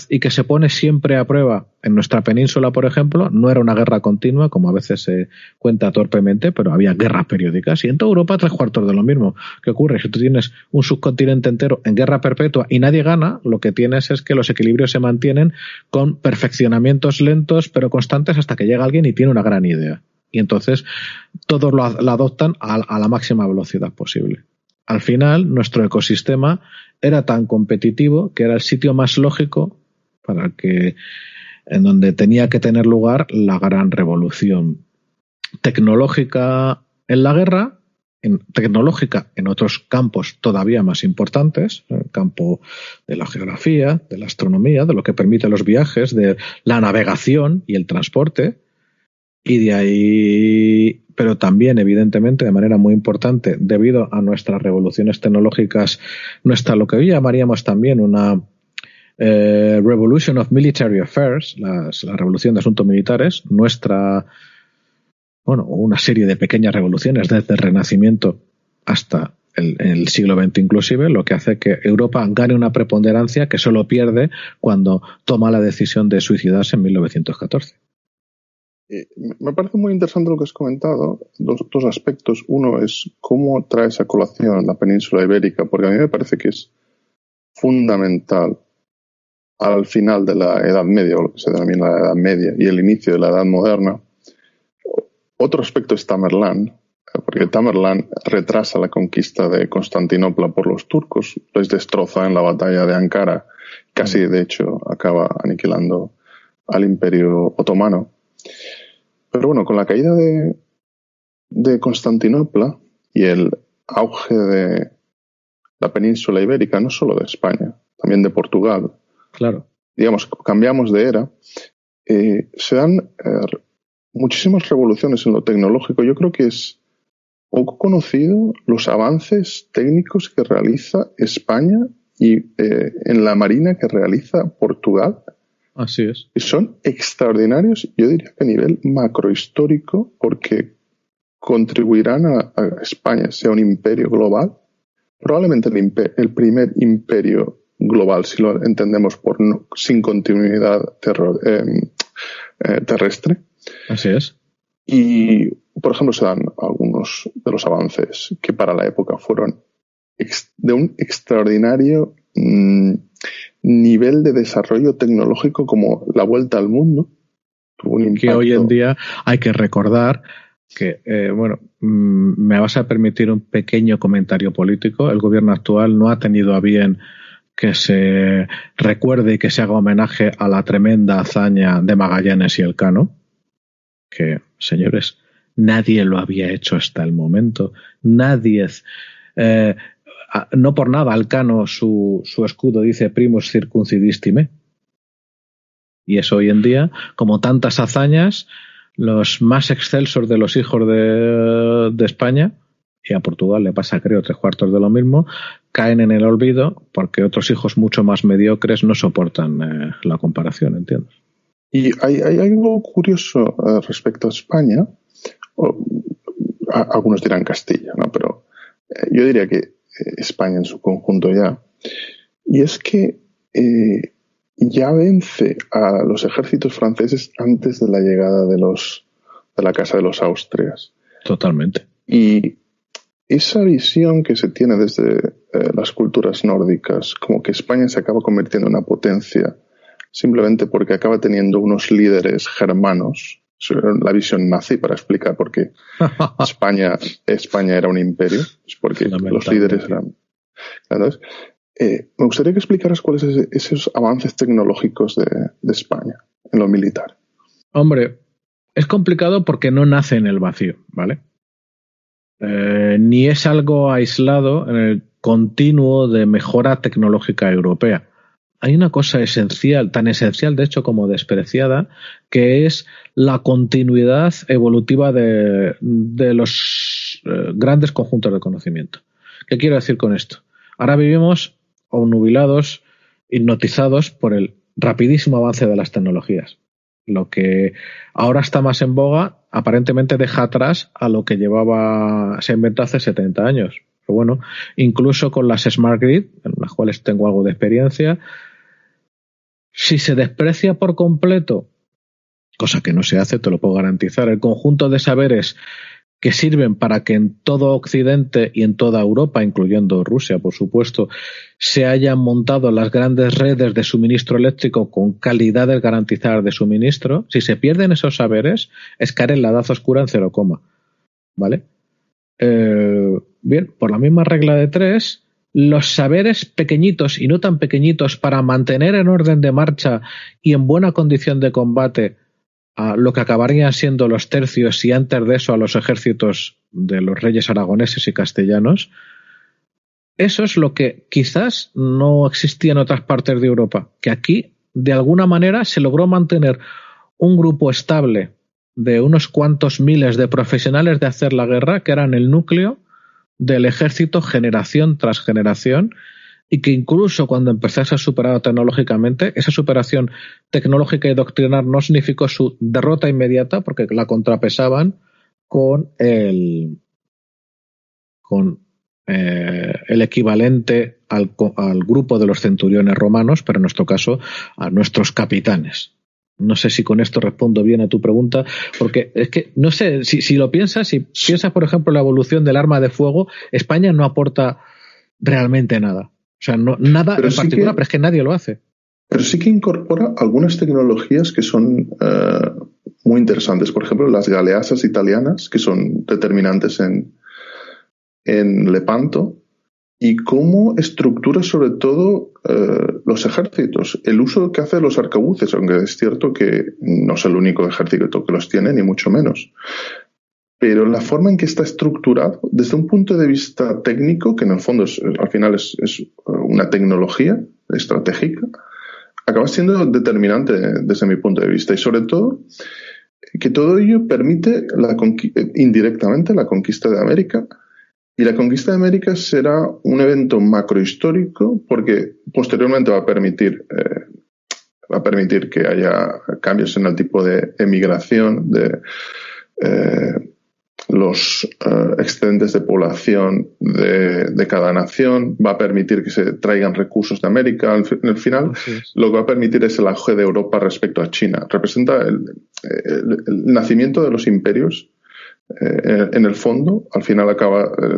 y que se pone siempre a prueba. En nuestra península, por ejemplo, no era una guerra continua, como a veces se cuenta torpemente, pero había guerras periódicas. Y en toda Europa 3/4 de lo mismo. ¿Qué ocurre? Si tú tienes un subcontinente entero en guerra perpetua y nadie gana, lo que tienes es que los equilibrios se mantienen con perfeccionamientos lentos pero constantes hasta que llega alguien y tiene una gran idea. Y entonces todos la adoptan a la máxima velocidad posible. Al final, nuestro ecosistema era tan competitivo que era el sitio más lógico para que, en donde tenía que tener lugar la gran revolución tecnológica en la guerra, tecnológica en otros campos todavía más importantes, el campo de la geografía, de la astronomía, de lo que permite los viajes, de la navegación y el transporte, y de ahí, pero también evidentemente de manera muy importante debido a nuestras revoluciones tecnológicas, lo que hoy llamaríamos también una Revolution of Military Affairs, la revolución de asuntos militares, una serie de pequeñas revoluciones desde el Renacimiento hasta el siglo XX inclusive, lo que hace que Europa gane una preponderancia que solo pierde cuando toma la decisión de suicidarse en 1914. Me parece muy interesante lo que has comentado, dos aspectos. Uno es cómo traes a colación la península ibérica, porque a mí me parece que es fundamental al final de la Edad Media, o lo que se denomina la Edad Media, y el inicio de la Edad Moderna. Otro aspecto es Tamerlán, porque Tamerlán retrasa la conquista de Constantinopla por los turcos, les destroza en la batalla de Ankara, casi de hecho acaba aniquilando al Imperio Otomano. Pero bueno, con la caída de Constantinopla y el auge de la península ibérica, no solo de España, también de Portugal, claro, digamos, cambiamos de era, se dan muchísimas revoluciones en lo tecnológico. Yo creo que es poco conocido los avances técnicos que realiza España y en la marina que realiza Portugal. Así es. Y son extraordinarios, yo diría que a nivel macrohistórico, porque contribuirán a España sea un imperio global, probablemente el primer imperio global, si lo entendemos sin continuidad terrestre. Así es. Y, por ejemplo, se dan algunos de los avances que para la época fueron de un extraordinario nivel de desarrollo tecnológico, como la vuelta al mundo. Que hoy en día hay que recordar que, me vas a permitir un pequeño comentario político. El gobierno actual no ha tenido a bien que se recuerde y que se haga homenaje a la tremenda hazaña de Magallanes y Elcano, que, señores, nadie lo había hecho hasta el momento. Nadie. No por nada, Elcano, su escudo dice primus circuncidistime. Y eso hoy en día, como tantas hazañas, los más excelsos de los hijos de España, y a Portugal le pasa creo 3/4 de lo mismo, caen en el olvido porque otros hijos mucho más mediocres no soportan la comparación, ¿entiendes? Y hay algo curioso respecto a España, algunos dirán Castilla, ¿no? Pero yo diría que España en su conjunto ya, y es que ya vence a los ejércitos franceses antes de la llegada de la Casa de los Austrias. Totalmente. Y esa visión que se tiene desde las culturas nórdicas, como que España se acaba convirtiendo en una potencia simplemente porque acaba teniendo unos líderes germanos, la visión nazi para explicar por qué España era un imperio, es porque los líderes eran... ¿Sabes? Me gustaría que explicaras cuáles son esos avances tecnológicos de España en lo militar. Hombre, es complicado porque no nace en el vacío, ¿vale? Ni es algo aislado en el continuo de mejora tecnológica europea. Hay una cosa esencial, tan esencial de hecho como despreciada, que es la continuidad evolutiva de los grandes conjuntos de conocimiento. ¿Qué quiero decir con esto? Ahora vivimos obnubilados, hipnotizados por el rapidísimo avance de las tecnologías. Lo que ahora está más en boga aparentemente deja atrás a lo que se inventó hace 70 años. Pero bueno, incluso con las Smart Grid, en las cuales tengo algo de experiencia, si se desprecia por completo, cosa que no se hace, te lo puedo garantizar, el conjunto de saberes que sirven para que en todo Occidente y en toda Europa, incluyendo Rusia, por supuesto, se hayan montado las grandes redes de suministro eléctrico con calidades garantizadas de suministro, si se pierden esos saberes, es caer en la edad oscura en 0, ¿vale? Bien, por la misma regla de 3, los saberes pequeñitos y no tan pequeñitos para mantener en orden de marcha y en buena condición de combate a lo que acabarían siendo los tercios y antes de eso a los ejércitos de los reyes aragoneses y castellanos, eso es lo que quizás no existía en otras partes de Europa, que aquí de alguna manera se logró mantener un grupo estable de unos cuantos miles de profesionales de hacer la guerra que eran el núcleo del ejército generación tras generación, y que incluso cuando empezase a superar tecnológicamente, esa superación tecnológica y doctrinal no significó su derrota inmediata porque la contrapesaban con el equivalente al grupo de los centuriones romanos, pero en nuestro caso a nuestros capitanes. No sé si con esto respondo bien a tu pregunta, porque es que no sé, si lo piensas, si piensas por ejemplo en la evolución del arma de fuego, España no aporta realmente nada. O sea, no, nada pero en particular, pero es que nadie lo hace. Pero sí que incorpora algunas tecnologías que son muy interesantes. Por ejemplo, las galeasas italianas, que son determinantes en Lepanto, y cómo estructura sobre todo los ejércitos. El uso que hace los arcabuces, aunque es cierto que no es el único ejército que los tiene, ni mucho menos. Pero la forma en que está estructurado, desde un punto de vista técnico, que en el fondo al final es una tecnología estratégica, acaba siendo determinante desde mi punto de vista. Y sobre todo, que todo ello permite indirectamente la conquista de América. Y la conquista de América será un evento macrohistórico porque posteriormente va a permitir que haya cambios en el tipo de emigración, de los excedentes de población de cada nación, va a permitir que se traigan recursos de América. Al final, lo que va a permitir es el auge de Europa respecto a China. Representa el nacimiento de los imperios. En el fondo, al final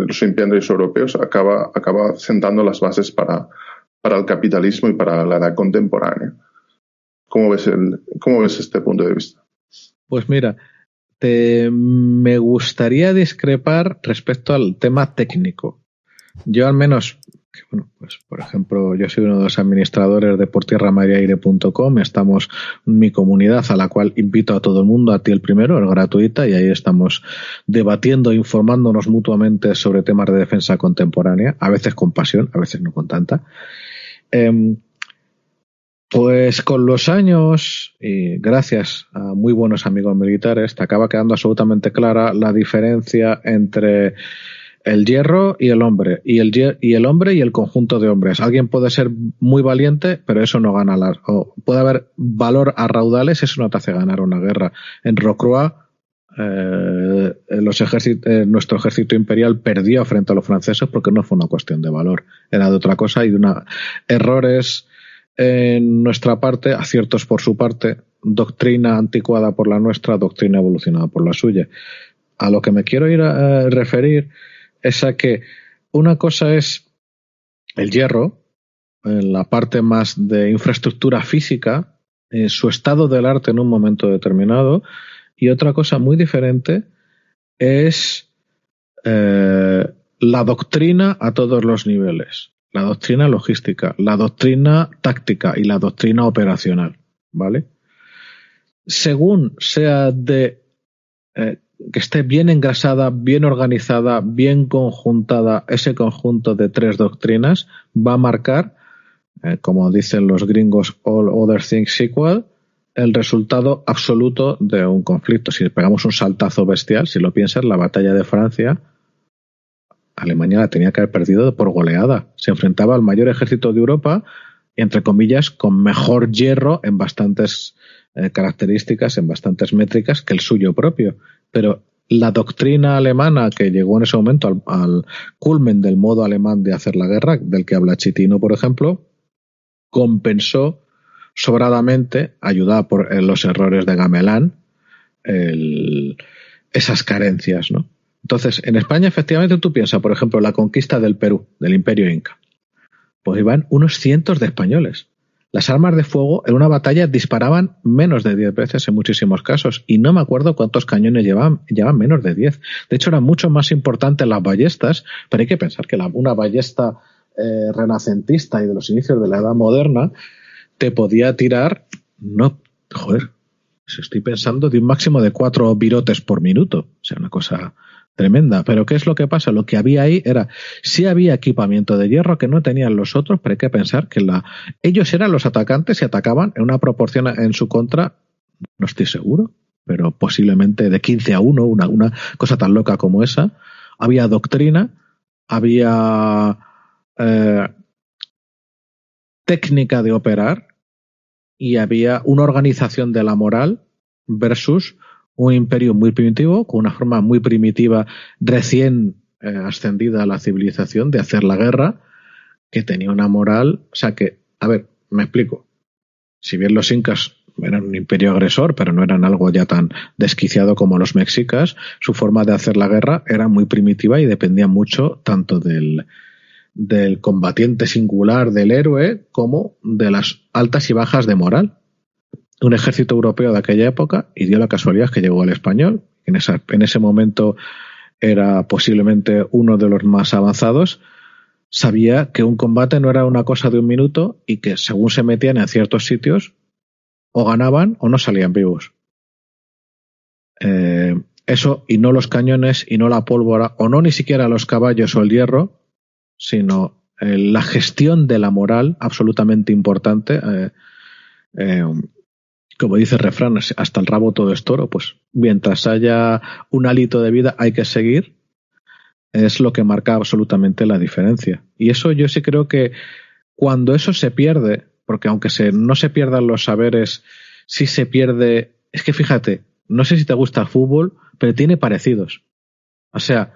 los imperios europeos acaba sentando las bases para el capitalismo y para la edad contemporánea. ¿Cómo ves este punto de vista? Pues mira, Me gustaría discrepar respecto al tema técnico. Yo al menos, bueno, pues por ejemplo, yo soy uno de los administradores de portierramariaire.com. Estamos en mi comunidad, a la cual invito a todo el mundo, a ti el primero, es gratuita, y ahí estamos debatiendo, informándonos mutuamente sobre temas de defensa contemporánea, a veces con pasión, a veces no con tanta. Pues con los años, y gracias a muy buenos amigos militares, te acaba quedando absolutamente clara la diferencia entre el hierro y el hombre, y el hombre y el conjunto de hombres. Alguien puede ser muy valiente, pero eso no gana o puede haber valor a raudales, eso no te hace ganar una guerra. En Rocroi, nuestro ejército imperial perdió frente a los franceses porque no fue una cuestión de valor, era de otra cosa, y de errores en nuestra parte, aciertos por su parte, doctrina anticuada por la nuestra, doctrina evolucionada por la suya. A lo que me quiero ir a referir es a que una cosa es el hierro, en la parte más de infraestructura física, en su estado del arte en un momento determinado, y otra cosa muy diferente es la doctrina a todos los niveles. La doctrina logística, la doctrina táctica y la doctrina operacional, ¿vale? Según sea que esté bien engrasada, bien organizada, bien conjuntada, ese conjunto de tres doctrinas va a marcar, como dicen los gringos, all other things equal, el resultado absoluto de un conflicto. Si pegamos un saltazo bestial, si lo piensas, la batalla de Francia, Alemania la tenía que haber perdido por goleada. Se enfrentaba al mayor ejército de Europa, y, entre comillas, con mejor hierro en bastantes características, en bastantes métricas que el suyo propio. Pero la doctrina alemana, que llegó en ese momento al culmen del modo alemán de hacer la guerra, del que habla Chitino, por ejemplo, compensó sobradamente, ayudada por los errores de Gamelán, esas carencias, ¿no? Entonces, en España, efectivamente, tú piensas, por ejemplo, la conquista del Perú, del Imperio Inca. Pues iban unos cientos de españoles. Las armas de fuego en una batalla disparaban menos de 10 veces en muchísimos casos, y no me acuerdo cuántos cañones llevaban menos de 10. De hecho, eran mucho más importantes las ballestas, pero hay que pensar que una ballesta renacentista y de los inicios de la Edad Moderna te podía tirar, estoy pensando, de un máximo de 4 virotes por minuto. O sea, una cosa tremenda. Pero ¿qué es lo que pasa? Lo que había ahí era, sí había equipamiento de hierro que no tenían los otros, pero hay que pensar que ellos eran los atacantes y atacaban en una proporción en su contra, no estoy seguro, pero posiblemente de 15-1, una cosa tan loca como esa. Había doctrina, había técnica de operar, y había una organización de la moral versus un imperio muy primitivo, con una forma muy primitiva, recién ascendida a la civilización, de hacer la guerra, que tenía una moral, o sea que, a ver, me explico. Si bien los incas eran un imperio agresor, pero no eran algo ya tan desquiciado como los mexicas, su forma de hacer la guerra era muy primitiva y dependía mucho tanto del combatiente singular, del héroe, como de las altas y bajas de moral. Un ejército europeo de aquella época, y dio la casualidad que llegó el español, en ese momento era posiblemente uno de los más avanzados, sabía que un combate no era una cosa de un minuto, y que según se metían en ciertos sitios, o ganaban o no salían vivos. Eso, y no los cañones, y no la pólvora, o no ni siquiera los caballos o el hierro, sino la gestión de la moral, absolutamente importante. Como dice el refrán, hasta el rabo todo es toro, pues mientras haya un hálito de vida hay que seguir, es lo que marca absolutamente la diferencia. Y eso yo sí creo que cuando eso se pierde, porque aunque no se pierdan los saberes, sí se pierde. Es que fíjate, no sé si te gusta el fútbol, pero tiene parecidos. O sea,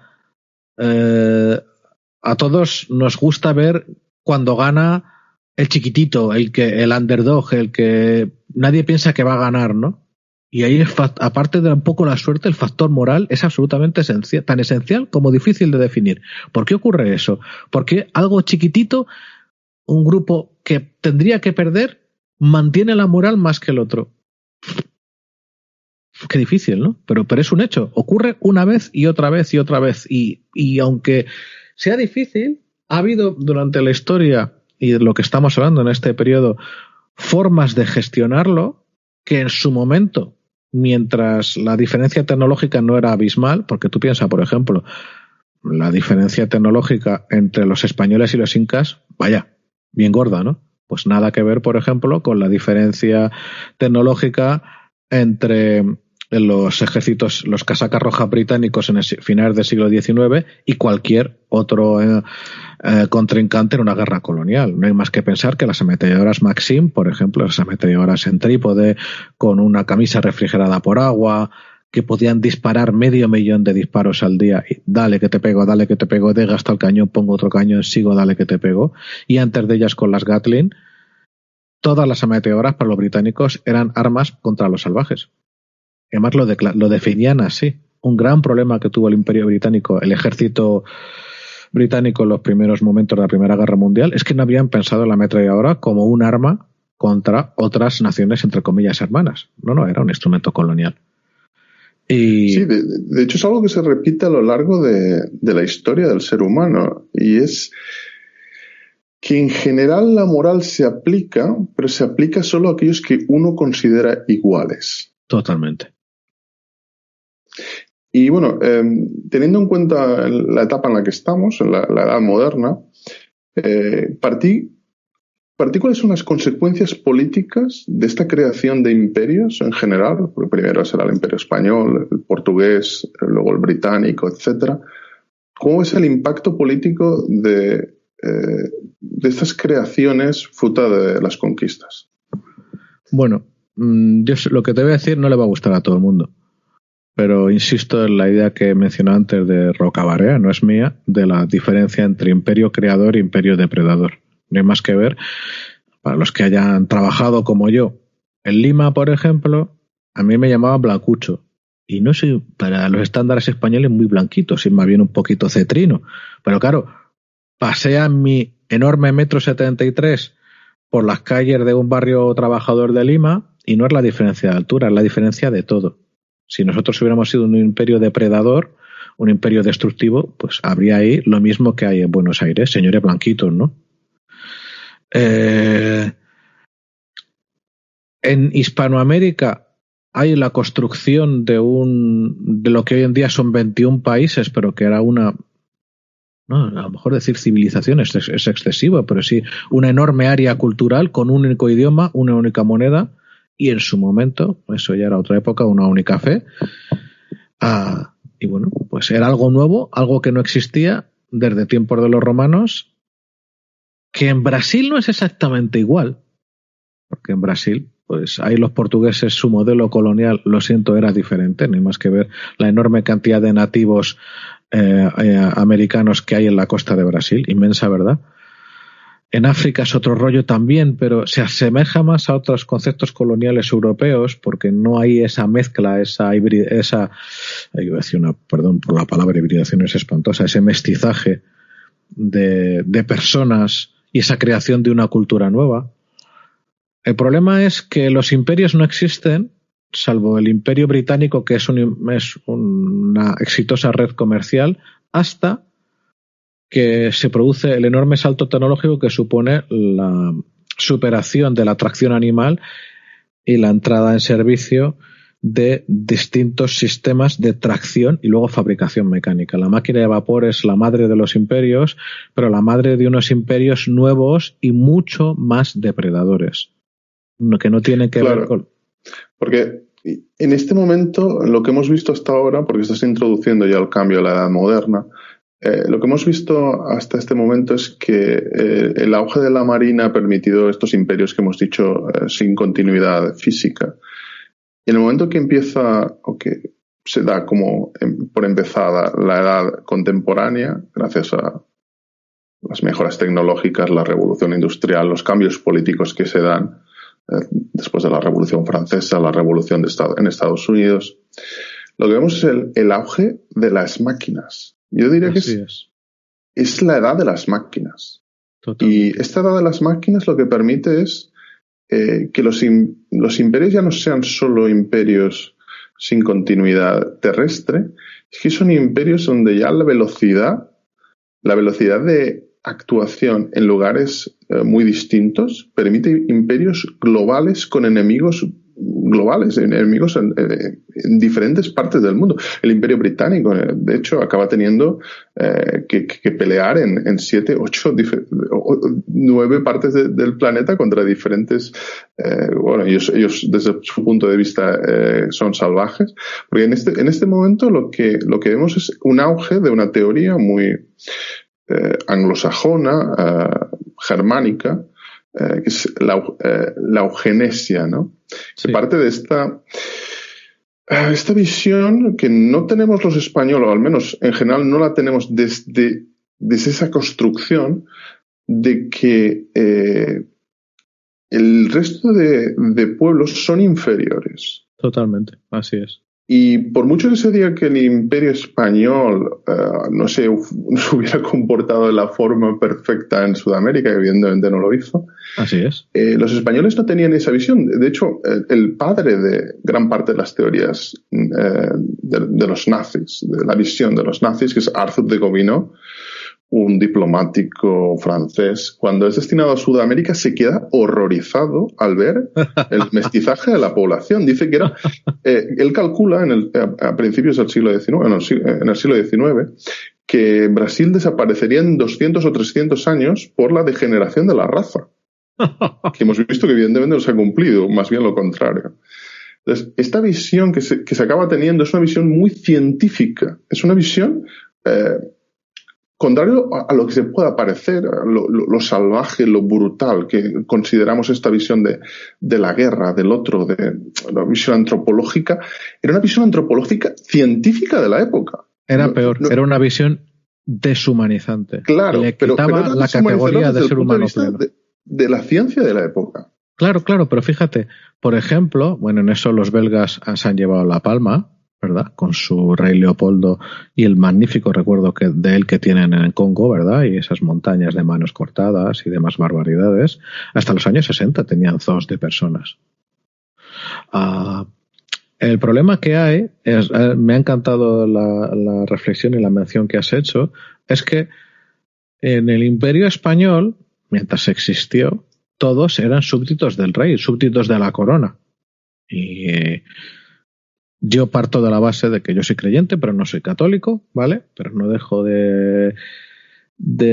a todos nos gusta ver cuando gana el chiquitito, el underdog, el que nadie piensa que va a ganar, ¿no? Y ahí, aparte de un poco la suerte, el factor moral es absolutamente esencial, tan esencial como difícil de definir. ¿Por qué ocurre eso? Porque algo chiquitito, un grupo que tendría que perder, mantiene la moral más que el otro. Qué difícil, ¿no? Pero es un hecho. Ocurre una vez y otra vez y otra vez. Y aunque sea difícil, ha habido durante la historia y de lo que estamos hablando en este periodo formas de gestionarlo que en su momento, mientras la diferencia tecnológica no era abismal, porque tú piensas, por ejemplo, la diferencia tecnológica entre los españoles y los incas, vaya, bien gorda, ¿no? Pues nada que ver, por ejemplo, con la diferencia tecnológica entre los ejércitos, los casacas rojas británicos en el finales del siglo XIX y cualquier otro contrincante en una guerra colonial. No hay más que pensar que las ametralladoras Maxim, por ejemplo, las ametralladoras en trípode con una camisa refrigerada por agua, que podían disparar 500.000 de disparos al día, y dale que te pego, desgasto el cañón, pongo otro cañón, sigo, dale que te pego, y antes de ellas con las Gatling, todas las ametralladoras para los británicos eran armas contra los salvajes. Además lo definían así. Un gran problema que tuvo el Imperio Británico, el ejército británico en los primeros momentos de la Primera Guerra Mundial, es que no habían pensado en la ametralladora como un arma contra otras naciones, entre comillas, hermanas. No, era un instrumento colonial. Sí, de hecho es algo que se repite a lo largo de la historia del ser humano, y es que en general la moral se aplica, pero se aplica solo a aquellos que uno considera iguales. Totalmente. Y bueno, teniendo en cuenta la etapa en la que estamos, en la edad moderna, partí cuáles son las consecuencias políticas de esta creación de imperios en general, porque primero será el imperio español, el portugués, luego el británico, etcétera. ¿Cómo es el impacto político de estas creaciones fruto de las conquistas? Bueno, yo lo que te voy a decir no le va a gustar a todo el mundo, pero insisto en la idea que mencioné antes de Rocabarea, no es mía, de la diferencia entre imperio creador e imperio depredador. No hay más que ver, para los que hayan trabajado como yo. En Lima, por ejemplo, a mí me llamaban blancucho. Y no soy, para los estándares españoles, muy blanquito, sino más bien un poquito cetrino. Pero claro, pasea mi enorme 1,73 m por las calles de un barrio trabajador de Lima y no es la diferencia de altura, es la diferencia de todo. Si nosotros hubiéramos sido un imperio depredador, un imperio destructivo, pues habría ahí lo mismo que hay en Buenos Aires, señores blanquitos, ¿no? En Hispanoamérica hay la construcción de lo que hoy en día son 21 países, pero que era no, a lo mejor decir civilización es excesivo, pero sí una enorme área cultural con un único idioma, una única moneda, y en su momento, eso ya era otra época, una única fe. Y bueno, pues era algo nuevo, algo que no existía desde tiempos de los romanos, que en Brasil no es exactamente igual, porque en Brasil, pues ahí los portugueses, su modelo colonial, lo siento, era diferente, no hay más que ver la enorme cantidad de nativos americanos que hay en la costa de Brasil, inmensa, ¿verdad? En África es otro rollo también, pero se asemeja más a otros conceptos coloniales europeos porque no hay esa mezcla, perdón por la palabra hibridación, es espantosa, ese mestizaje de personas y esa creación de una cultura nueva. El problema es que los imperios no existen, salvo el Imperio Británico, que es una exitosa red comercial, hasta que se produce el enorme salto tecnológico que supone la superación de la tracción animal y la entrada en servicio de distintos sistemas de tracción y luego fabricación mecánica. La máquina de vapor es la madre de los imperios, pero la madre de unos imperios nuevos y mucho más depredadores, que no tienen que ver con... Porque en este momento, lo que hemos visto hasta ahora, porque estás introduciendo ya el cambio a la edad moderna, lo que hemos visto hasta este momento es que el auge de la marina ha permitido estos imperios que hemos dicho sin continuidad física. Y en el momento que empieza, o que se da como por empezada la edad contemporánea, gracias a las mejoras tecnológicas, la revolución industrial, los cambios políticos que se dan después de la Revolución Francesa, la Revolución en Estados Unidos, lo que vemos es el auge de las máquinas. Yo diría que es la edad de las máquinas. Total. Y esta edad de las máquinas lo que permite es que los imperios ya no sean solo imperios sin continuidad terrestre, es que son imperios donde ya la velocidad de actuación en lugares muy distintos permite imperios globales con enemigos globales, enemigos en diferentes partes del mundo. El Imperio Británico, de hecho, acaba teniendo que pelear en 7, 8, 9 partes del planeta contra diferentes... bueno, ellos desde su punto de vista son salvajes, porque en este momento lo que vemos es un auge de una teoría muy anglosajona, germánica, que es la eugenesia, ¿no? Sí. Se parte de esta visión que no tenemos los españoles, o al menos en general no la tenemos desde esa construcción de que el resto de pueblos son inferiores. Totalmente, así es. Y por mucho que se diga que el Imperio Español no se hubiera comportado de la forma perfecta en Sudamérica, que evidentemente no lo hizo. Así es. Los españoles no tenían esa visión. De hecho, el padre de gran parte de las teorías de los nazis, de la visión de los nazis, que es Arthur de Gobineau, un diplomático francés, cuando es destinado a Sudamérica se queda horrorizado al ver el mestizaje de la población. Dice que era, él calcula a principios del siglo XIX, en el siglo XIX, que Brasil desaparecería en 200 o 300 años por la degeneración de la raza. Que hemos visto que evidentemente no se ha cumplido, más bien lo contrario. Entonces, esta visión que se acaba teniendo es una visión muy científica, es una visión contrario a lo que se pueda parecer, lo salvaje, lo brutal que consideramos esta visión de la guerra, del otro, de la visión antropológica. Era una visión antropológica científica de la época. Era peor, era una visión deshumanizante. Claro, le quitaba pero la categoría de ser humano pleno. De la ciencia de la época. Claro, pero fíjate, por ejemplo, bueno, en eso los belgas se han llevado la palma, ¿verdad? Con su rey Leopoldo y el magnífico recuerdo de él que tienen en el Congo, ¿verdad? Y esas montañas de manos cortadas y demás barbaridades. Hasta los años 60 tenían zoos de personas. El problema que hay, me ha encantado la reflexión y la mención que has hecho, es que en el Imperio Español, mientras existió, todos eran súbditos del rey, súbditos de la corona. Y yo parto de la base de que yo soy creyente, pero no soy católico, ¿vale? Pero no dejo de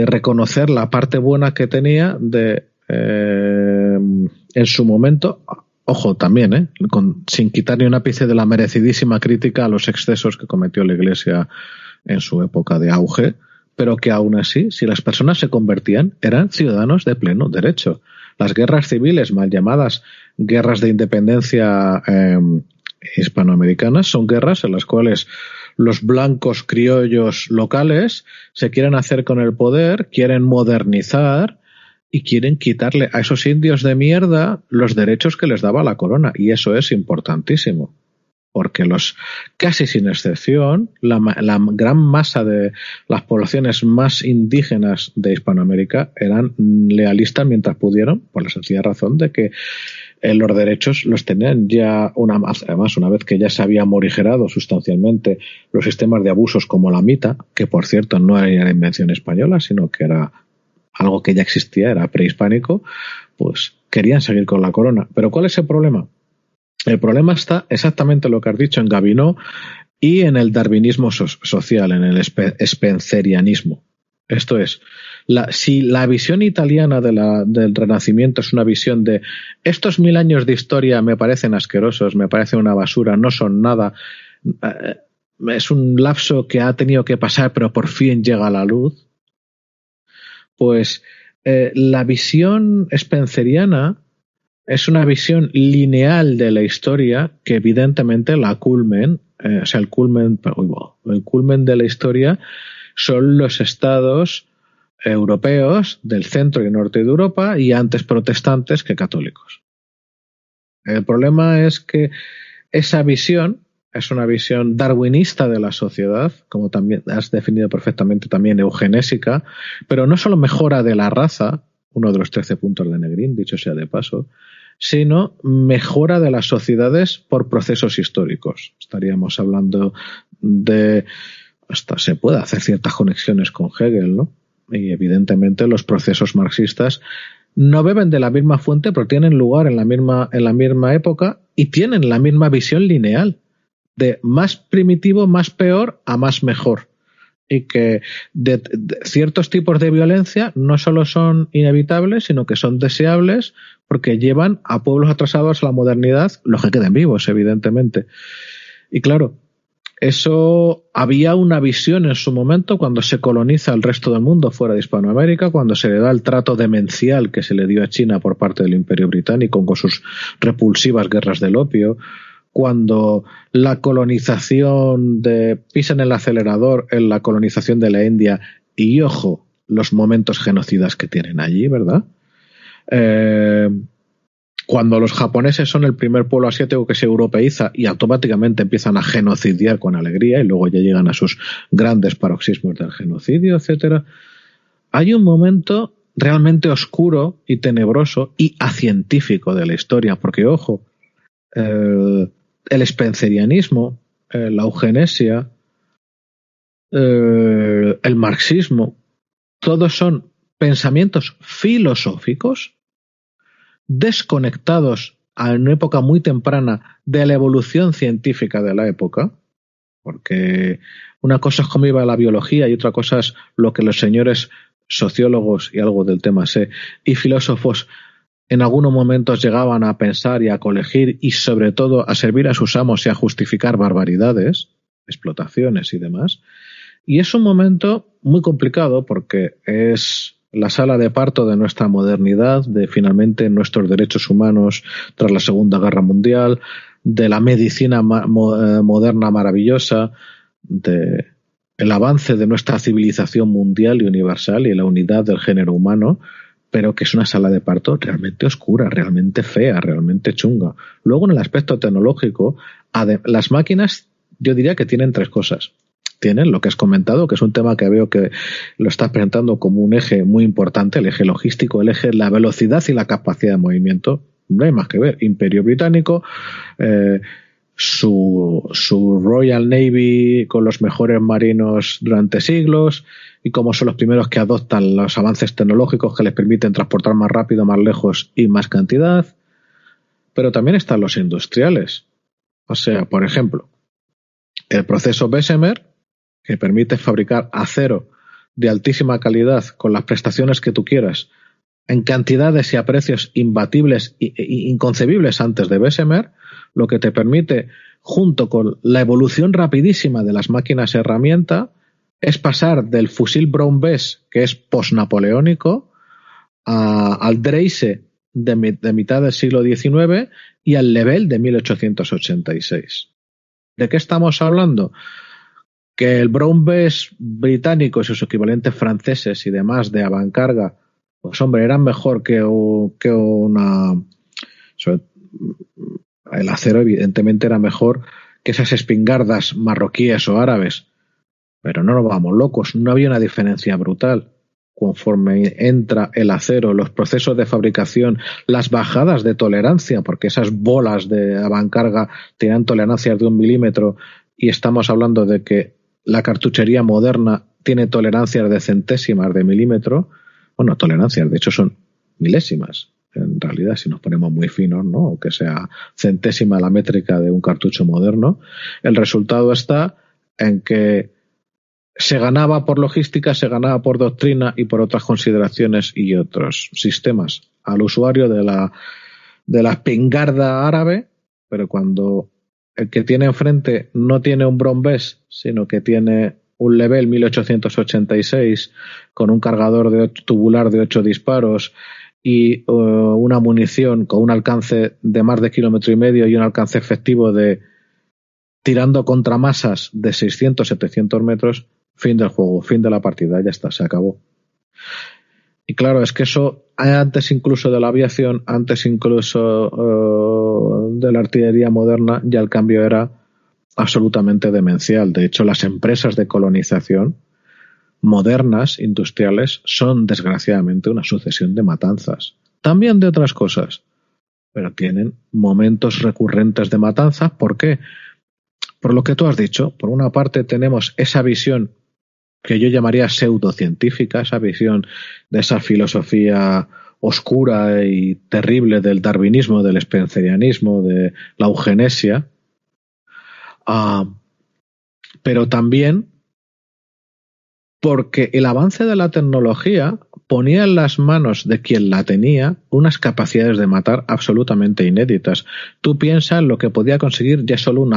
reconocer la parte buena que tenía en su momento. Ojo, también, sin quitar ni un ápice de la merecidísima crítica a los excesos que cometió la Iglesia en su época de auge, pero que aún así, si las personas se convertían, eran ciudadanos de pleno derecho. Las guerras civiles, mal llamadas guerras de independencia hispanoamericanas, son guerras en las cuales los blancos criollos locales se quieren hacer con el poder, quieren modernizar y quieren quitarle a esos indios de mierda los derechos que les daba la corona. Y eso es importantísimo, porque casi sin excepción, la gran masa de las poblaciones más indígenas de Hispanoamérica eran lealistas mientras pudieron, por la sencilla razón de que los derechos los tenían ya además una vez que ya se había morigerado sustancialmente los sistemas de abusos como la mita, que por cierto no era invención española, sino que era algo que ya existía, era prehispánico, pues querían seguir con la corona. Pero ¿cuál es el problema? El problema está exactamente lo que has dicho en Gobineau y en el darwinismo social, en el spencerianismo. Esto es, si la visión italiana del Renacimiento es una visión de estos 1000 años de historia me parecen asquerosos, me parecen una basura, no son nada, es un lapso que ha tenido que pasar pero por fin llega a la luz, pues la visión spenceriana es una visión lineal de la historia que evidentemente el culmen de la historia son los estados europeos del centro y norte de Europa y antes protestantes que católicos. El problema es que esa visión es una visión darwinista de la sociedad, como también has definido perfectamente, también eugenésica, pero no solo mejora de la raza, uno de los 13 puntos de Negrín, dicho sea de paso, sino mejora de las sociedades por procesos históricos. Estaríamos hablando de, hasta se puede hacer ciertas conexiones con Hegel, ¿no? Y evidentemente los procesos marxistas no beben de la misma fuente, pero tienen lugar en la misma época y tienen la misma visión lineal de más primitivo, más peor a más mejor. Y que de ciertos tipos de violencia no solo son inevitables, sino que son deseables porque llevan a pueblos atrasados a la modernidad, los que queden vivos, evidentemente. Y claro, eso había una visión en su momento cuando se coloniza el resto del mundo fuera de Hispanoamérica, cuando se le da el trato demencial que se le dio a China por parte del Imperio Británico con sus repulsivas guerras del opio, cuando la colonización pisan el acelerador en la colonización de la India y, ojo, los momentos genocidas que tienen allí, ¿verdad? Cuando los japoneses son el primer pueblo asiático que se europeiza y automáticamente empiezan a genocidiar con alegría y luego ya llegan a sus grandes paroxismos del genocidio, etcétera, hay un momento realmente oscuro y tenebroso y acientífico de la historia, porque, ojo, el spencerianismo, la eugenesia, el marxismo, todos son pensamientos filosóficos desconectados a una época muy temprana de la evolución científica de la época, porque una cosa es cómo iba la biología y otra cosa es lo que los señores sociólogos, y algo del tema sé, y filósofos en algunos momentos llegaban a pensar y a colegir y sobre todo a servir a sus amos y a justificar barbaridades, explotaciones y demás. Y es un momento muy complicado porque es la sala de parto de nuestra modernidad, de finalmente nuestros derechos humanos tras la Segunda Guerra Mundial, de la medicina moderna maravillosa, de el avance de nuestra civilización mundial y universal y la unidad del género humano, pero que es una sala de parto realmente oscura, realmente fea, realmente chunga. Luego, en el aspecto tecnológico, las máquinas, yo diría que tienen tres cosas. Tienen lo que has comentado, que es un tema que veo que lo estás presentando como un eje muy importante, el eje logístico, el eje, la velocidad y la capacidad de movimiento. No hay más que ver. Imperio Británico, su Royal Navy con los mejores marinos durante siglos, y como son los primeros que adoptan los avances tecnológicos que les permiten transportar más rápido, más lejos y más cantidad. Pero también están los industriales. O sea, por ejemplo, el proceso Bessemer, que permite fabricar acero de altísima calidad con las prestaciones que tú quieras, en cantidades y a precios imbatibles e inconcebibles antes de Bessemer, lo que te permite, junto con la evolución rapidísima de las máquinas herramienta, es pasar del fusil Brown Bess, que es posnapoleónico, al Dreise de mitad del siglo XIX y al Lebel de 1886. ¿De qué estamos hablando? Que el Brown Bess británico y sus equivalentes franceses y demás de avancarga, pues hombre, eran mejor que una... El acero evidentemente era mejor que esas espingardas marroquíes o árabes, pero no nos vamos locos, no había una diferencia brutal. Conforme entra el acero, los procesos de fabricación, las bajadas de tolerancia, porque esas bolas de avancarga tenían tolerancias de 1 milímetro y estamos hablando de que la cartuchería moderna tiene tolerancias de centésimas de milímetro. Bueno, tolerancias, de hecho son milésimas. En realidad, si nos ponemos muy finos, ¿no? O que sea centésima la métrica de un cartucho moderno, el resultado está en que se ganaba por logística, se ganaba por doctrina y por otras consideraciones y otros sistemas al usuario de la espingarda árabe, pero cuando el que tiene enfrente no tiene un Brown Bess, sino que tiene un Lebel 1886 con un cargador tubular de 8 disparos y una munición con un alcance de más de 1,5 kilómetros y un alcance efectivo de tirando contramasas de 600-700 metros, fin del juego, fin de la partida, ya está, se acabó. Y claro, es que eso, antes incluso de la aviación, antes incluso de la artillería moderna, ya el cambio era absolutamente demencial. De hecho, las empresas de colonización modernas, industriales, son desgraciadamente una sucesión de matanzas. También de otras cosas, pero tienen momentos recurrentes de matanzas. ¿Por qué? Por lo que tú has dicho. Por una parte tenemos esa visión que yo llamaría pseudocientífica, esa visión de esa filosofía oscura y terrible del darwinismo, del spencerianismo, de la eugenesia, pero también porque el avance de la tecnología ponía en las manos de quien la tenía unas capacidades de matar absolutamente inéditas. Tú piensas en lo que podía conseguir ya solo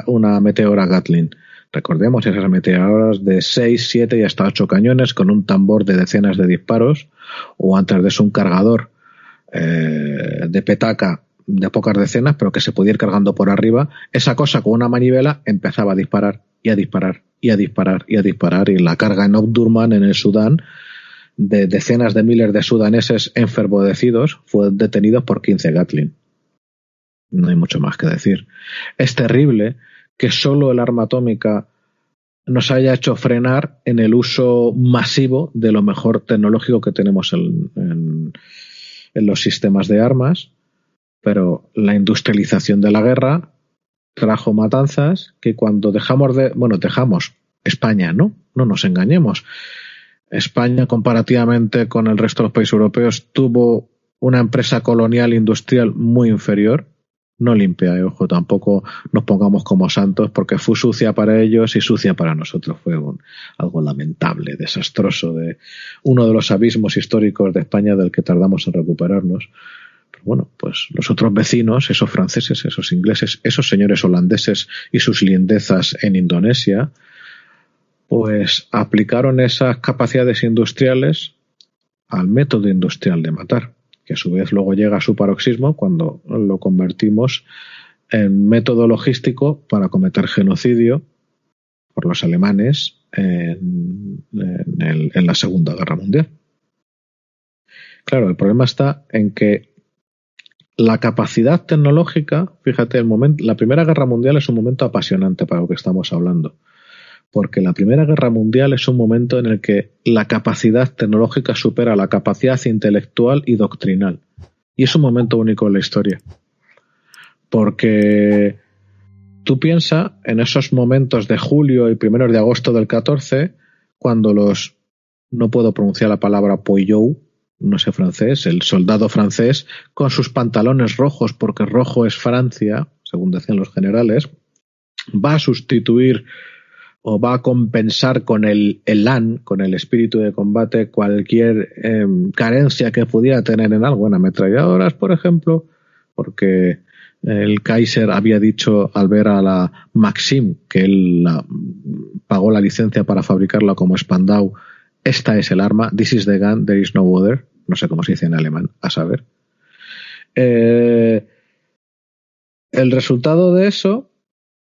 una meteora Gatling. Recordemos esas meteoras de 6, 7 y hasta 8 cañones con un tambor de decenas de disparos, o antes de eso un cargador de petaca de pocas decenas, pero que se podía ir cargando por arriba. Esa cosa con una manivela empezaba a disparar y a disparar y a disparar y a disparar, y la carga en Omdurman, en el Sudán, de decenas de miles de sudaneses enfervorecidos fue detenidos por 15 Gatling. No hay mucho más que decir. Es terrible que solo el arma atómica nos haya hecho frenar en el uso masivo de lo mejor tecnológico que tenemos en los sistemas de armas, pero la industrialización de la guerra trajo matanzas que cuando dejamos España, no nos engañemos. España, comparativamente con el resto de los países europeos, tuvo una empresa colonial industrial muy inferior, no limpia, ojo, tampoco nos pongamos como santos, porque fue sucia para ellos y sucia para nosotros. Fue algo lamentable, desastroso, de uno de los abismos históricos de España del que tardamos en recuperarnos. Pero bueno, pues los otros vecinos, esos franceses, esos ingleses, esos señores holandeses y sus lindezas en Indonesia, pues aplicaron esas capacidades industriales al método industrial de matar, que a su vez luego llega a su paroxismo cuando lo convertimos en método logístico para cometer genocidio por los alemanes en la Segunda Guerra Mundial. Claro, el problema está en que la capacidad tecnológica, fíjate, la Primera Guerra Mundial es un momento apasionante para lo que estamos hablando, porque la Primera Guerra Mundial es un momento en el que la capacidad tecnológica supera la capacidad intelectual y doctrinal. Y es un momento único en la historia. Porque tú piensas en esos momentos de julio y primeros de agosto del 14, cuando no puedo pronunciar la palabra poillou, no sé francés, el soldado francés, con sus pantalones rojos, porque rojo es Francia, según decían los generales, va a sustituir o va a compensar con el elan, con el espíritu de combate, cualquier carencia que pudiera tener en algo, en ametralladoras, por ejemplo, porque el Kaiser había dicho al ver a la Maxim, que él pagó la licencia para fabricarla como Spandau, esta es el arma, this is the gun, there is no other, no sé cómo se dice en alemán, a saber. El resultado de eso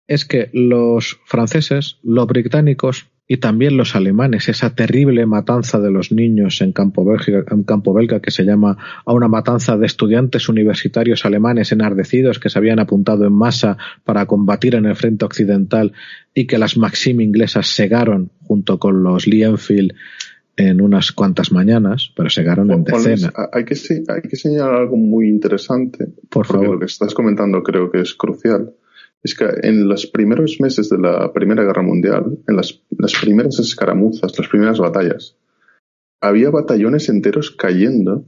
es que los franceses, los británicos y también los alemanes, esa terrible matanza de los niños en campo belga que se llama a una matanza de estudiantes universitarios alemanes enardecidos que se habían apuntado en masa para combatir en el frente occidental y que las Maxim inglesas segaron junto con los Lee Enfield en unas cuantas mañanas, pero segaron en decenas. Hay que señalar algo muy interesante, por favor. Lo que estás comentando creo que es crucial. Es que en los primeros meses de la Primera Guerra Mundial, en las primeras escaramuzas, las primeras batallas, había batallones enteros cayendo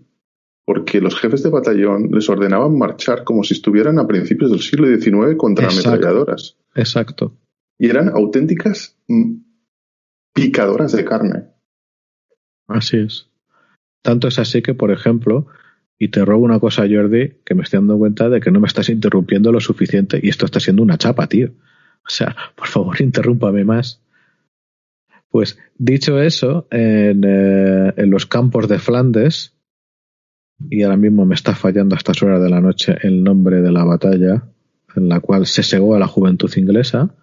porque los jefes de batallón les ordenaban marchar como si estuvieran a principios del siglo XIX contra ametralladoras. Exacto. Y eran auténticas picadoras de carne. Así es. Tanto es así que, por ejemplo, y te robo una cosa, Jordi, que me estoy dando cuenta de que no me estás interrumpiendo lo suficiente y esto está siendo una chapa, tío. O sea, por favor, interrúmpame más. Pues, dicho eso, en los campos de Flandes, y ahora mismo me está fallando a estas horas de la noche el nombre de la batalla en la cual se cegó a la juventud inglesa,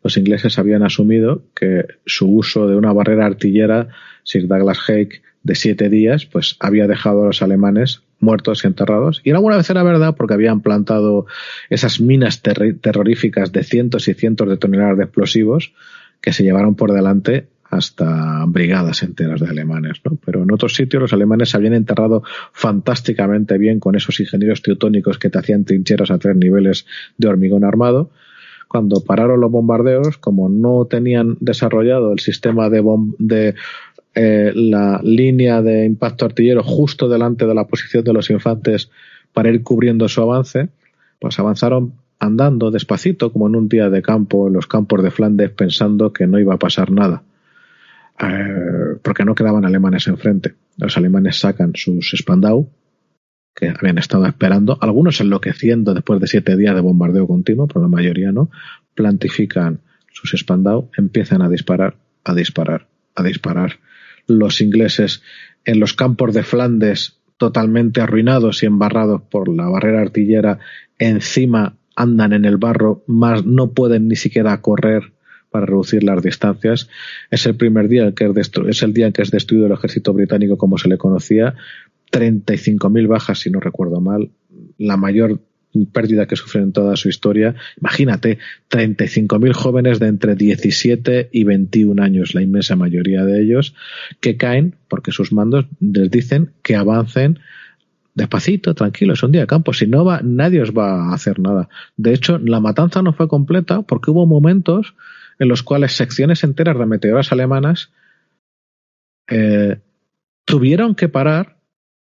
los ingleses habían asumido que su uso de una barrera artillera Sir Douglas Haig de 7 días, pues había dejado a los alemanes muertos y enterrados. Y alguna vez era verdad, porque habían plantado esas minas terroríficas de cientos y cientos de toneladas de explosivos que se llevaron por delante hasta brigadas enteras de alemanes, ¿no? Pero en otros sitios los alemanes se habían enterrado fantásticamente bien con esos ingenieros teutónicos que te hacían trincheras a 3 niveles de hormigón armado. Cuando pararon los bombardeos, como no tenían desarrollado el sistema de la línea de impacto artillero justo delante de la posición de los infantes para ir cubriendo su avance, pues avanzaron andando despacito, como en un día de campo en los campos de Flandes, pensando que no iba a pasar nada. Porque no quedaban alemanes enfrente. Los alemanes sacan sus Spandau, que habían estado esperando, algunos enloqueciendo después de 7 días de bombardeo continuo, pero la mayoría no, plantifican sus Spandau, empiezan a disparar. Los ingleses en los campos de Flandes, totalmente arruinados y embarrados por la barrera artillera, encima andan en el barro, más no pueden ni siquiera correr para reducir las distancias. Es el primer día es el día en que es destruido el ejército británico como se le conocía. 35.000 bajas, si no recuerdo mal, la mayor pérdida que sufren en toda su historia. Imagínate, 35.000 jóvenes de entre 17 y 21 años, la inmensa mayoría de ellos, que caen porque sus mandos les dicen que avancen despacito, tranquilo, es un día de campo, si no va, nadie os va a hacer nada. De hecho, la matanza no fue completa porque hubo momentos en los cuales secciones enteras de meteoras alemanas tuvieron que parar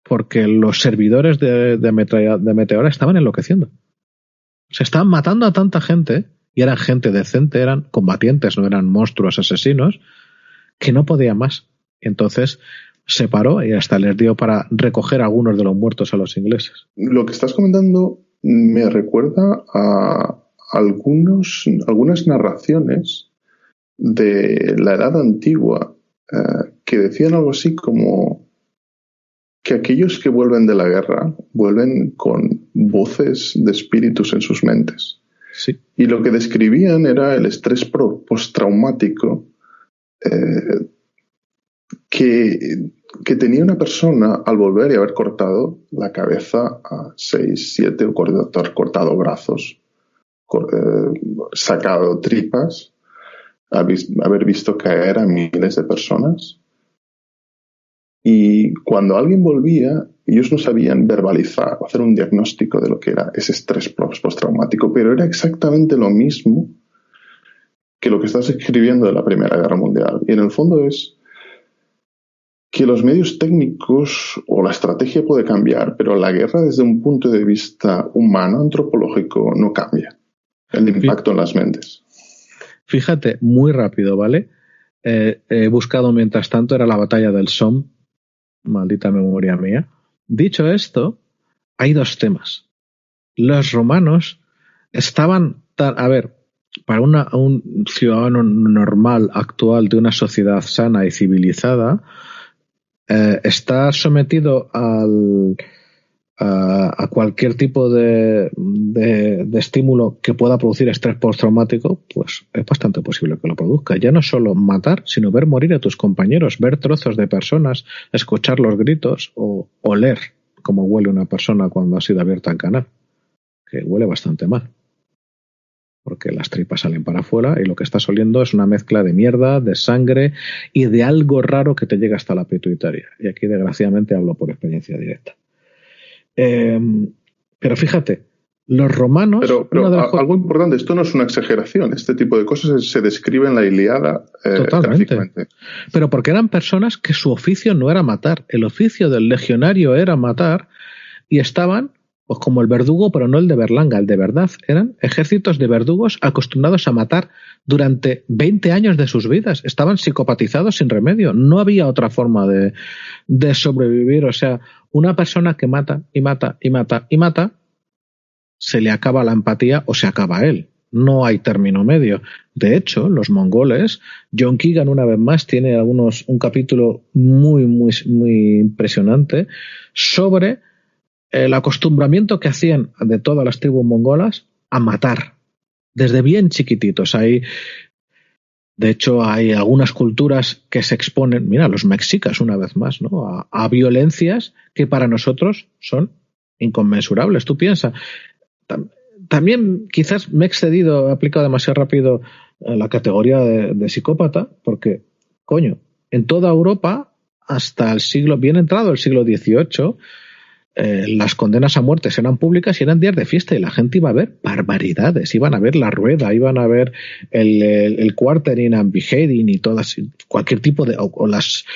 porque los servidores de meteora estaban enloqueciendo. Se estaban matando a tanta gente, y eran gente decente, eran combatientes, no eran monstruos asesinos, que no podía más. Y entonces se paró y hasta les dio para recoger a algunos de los muertos a los ingleses. Lo que estás comentando me recuerda a algunas narraciones de la Edad Antigua que decían algo así como que aquellos que vuelven de la guerra vuelven con voces de espíritus en sus mentes. Sí. Y lo que describían era el estrés postraumático que tenía una persona al volver y haber cortado la cabeza a 6, 7, o cortado brazos, sacado tripas, haber visto caer a miles de personas. Y cuando alguien volvía, ellos no sabían verbalizar o hacer un diagnóstico de lo que era ese estrés postraumático, pero era exactamente lo mismo que lo que estás escribiendo de la Primera Guerra Mundial. Y en el fondo es que los medios técnicos o la estrategia puede cambiar, pero la guerra desde un punto de vista humano, antropológico, no cambia. El impacto en las mentes. Fíjate, muy rápido, ¿vale? He buscado mientras tanto, era la batalla del Somme, maldita memoria mía. Dicho esto, hay 2 temas. Los romanos estaban a ver, para un ciudadano normal actual de una sociedad sana y civilizada, está sometido a cualquier tipo de estímulo que pueda producir estrés postraumático, pues es bastante posible que lo produzca. Ya no solo matar, sino ver morir a tus compañeros, ver trozos de personas, escuchar los gritos o oler cómo huele una persona cuando ha sido abierta el canal, que huele bastante mal, porque las tripas salen para afuera y lo que estás oliendo es una mezcla de mierda, de sangre y de algo raro que te llega hasta la pituitaria. Y aquí desgraciadamente hablo por experiencia directa. Pero fíjate, los romanos... Pero algo importante, esto no es una exageración. Este tipo de cosas se describe en la Ilíada. Totalmente. Pero porque eran personas que su oficio no era matar. El oficio del legionario era matar y estaban, pues como el verdugo, pero no el de Berlanga, el de verdad. Eran ejércitos de verdugos acostumbrados a matar durante 20 años de sus vidas. Estaban psicopatizados sin remedio. No había otra forma de sobrevivir. O sea, una persona que mata y mata y mata y mata, se le acaba la empatía o se acaba él. No hay término medio. De hecho, los mongoles, John Keegan una vez más tiene un capítulo muy, muy, muy impresionante sobre el acostumbramiento que hacían de todas las tribus mongolas a matar desde bien chiquititos. De hecho, hay algunas culturas que se exponen, mira, los mexicas una vez más, ¿no? A violencias que para nosotros son inconmensurables. Tú piensas, también quizás me he excedido, he aplicado demasiado rápido la categoría de psicópata, porque coño, en toda Europa, hasta el siglo, bien entrado el siglo XVIII, las condenas a muerte eran públicas y eran días de fiesta y la gente iba a ver barbaridades, iban a ver la rueda, iban a ver el quartering and beheading y todas, cualquier tipo de, o las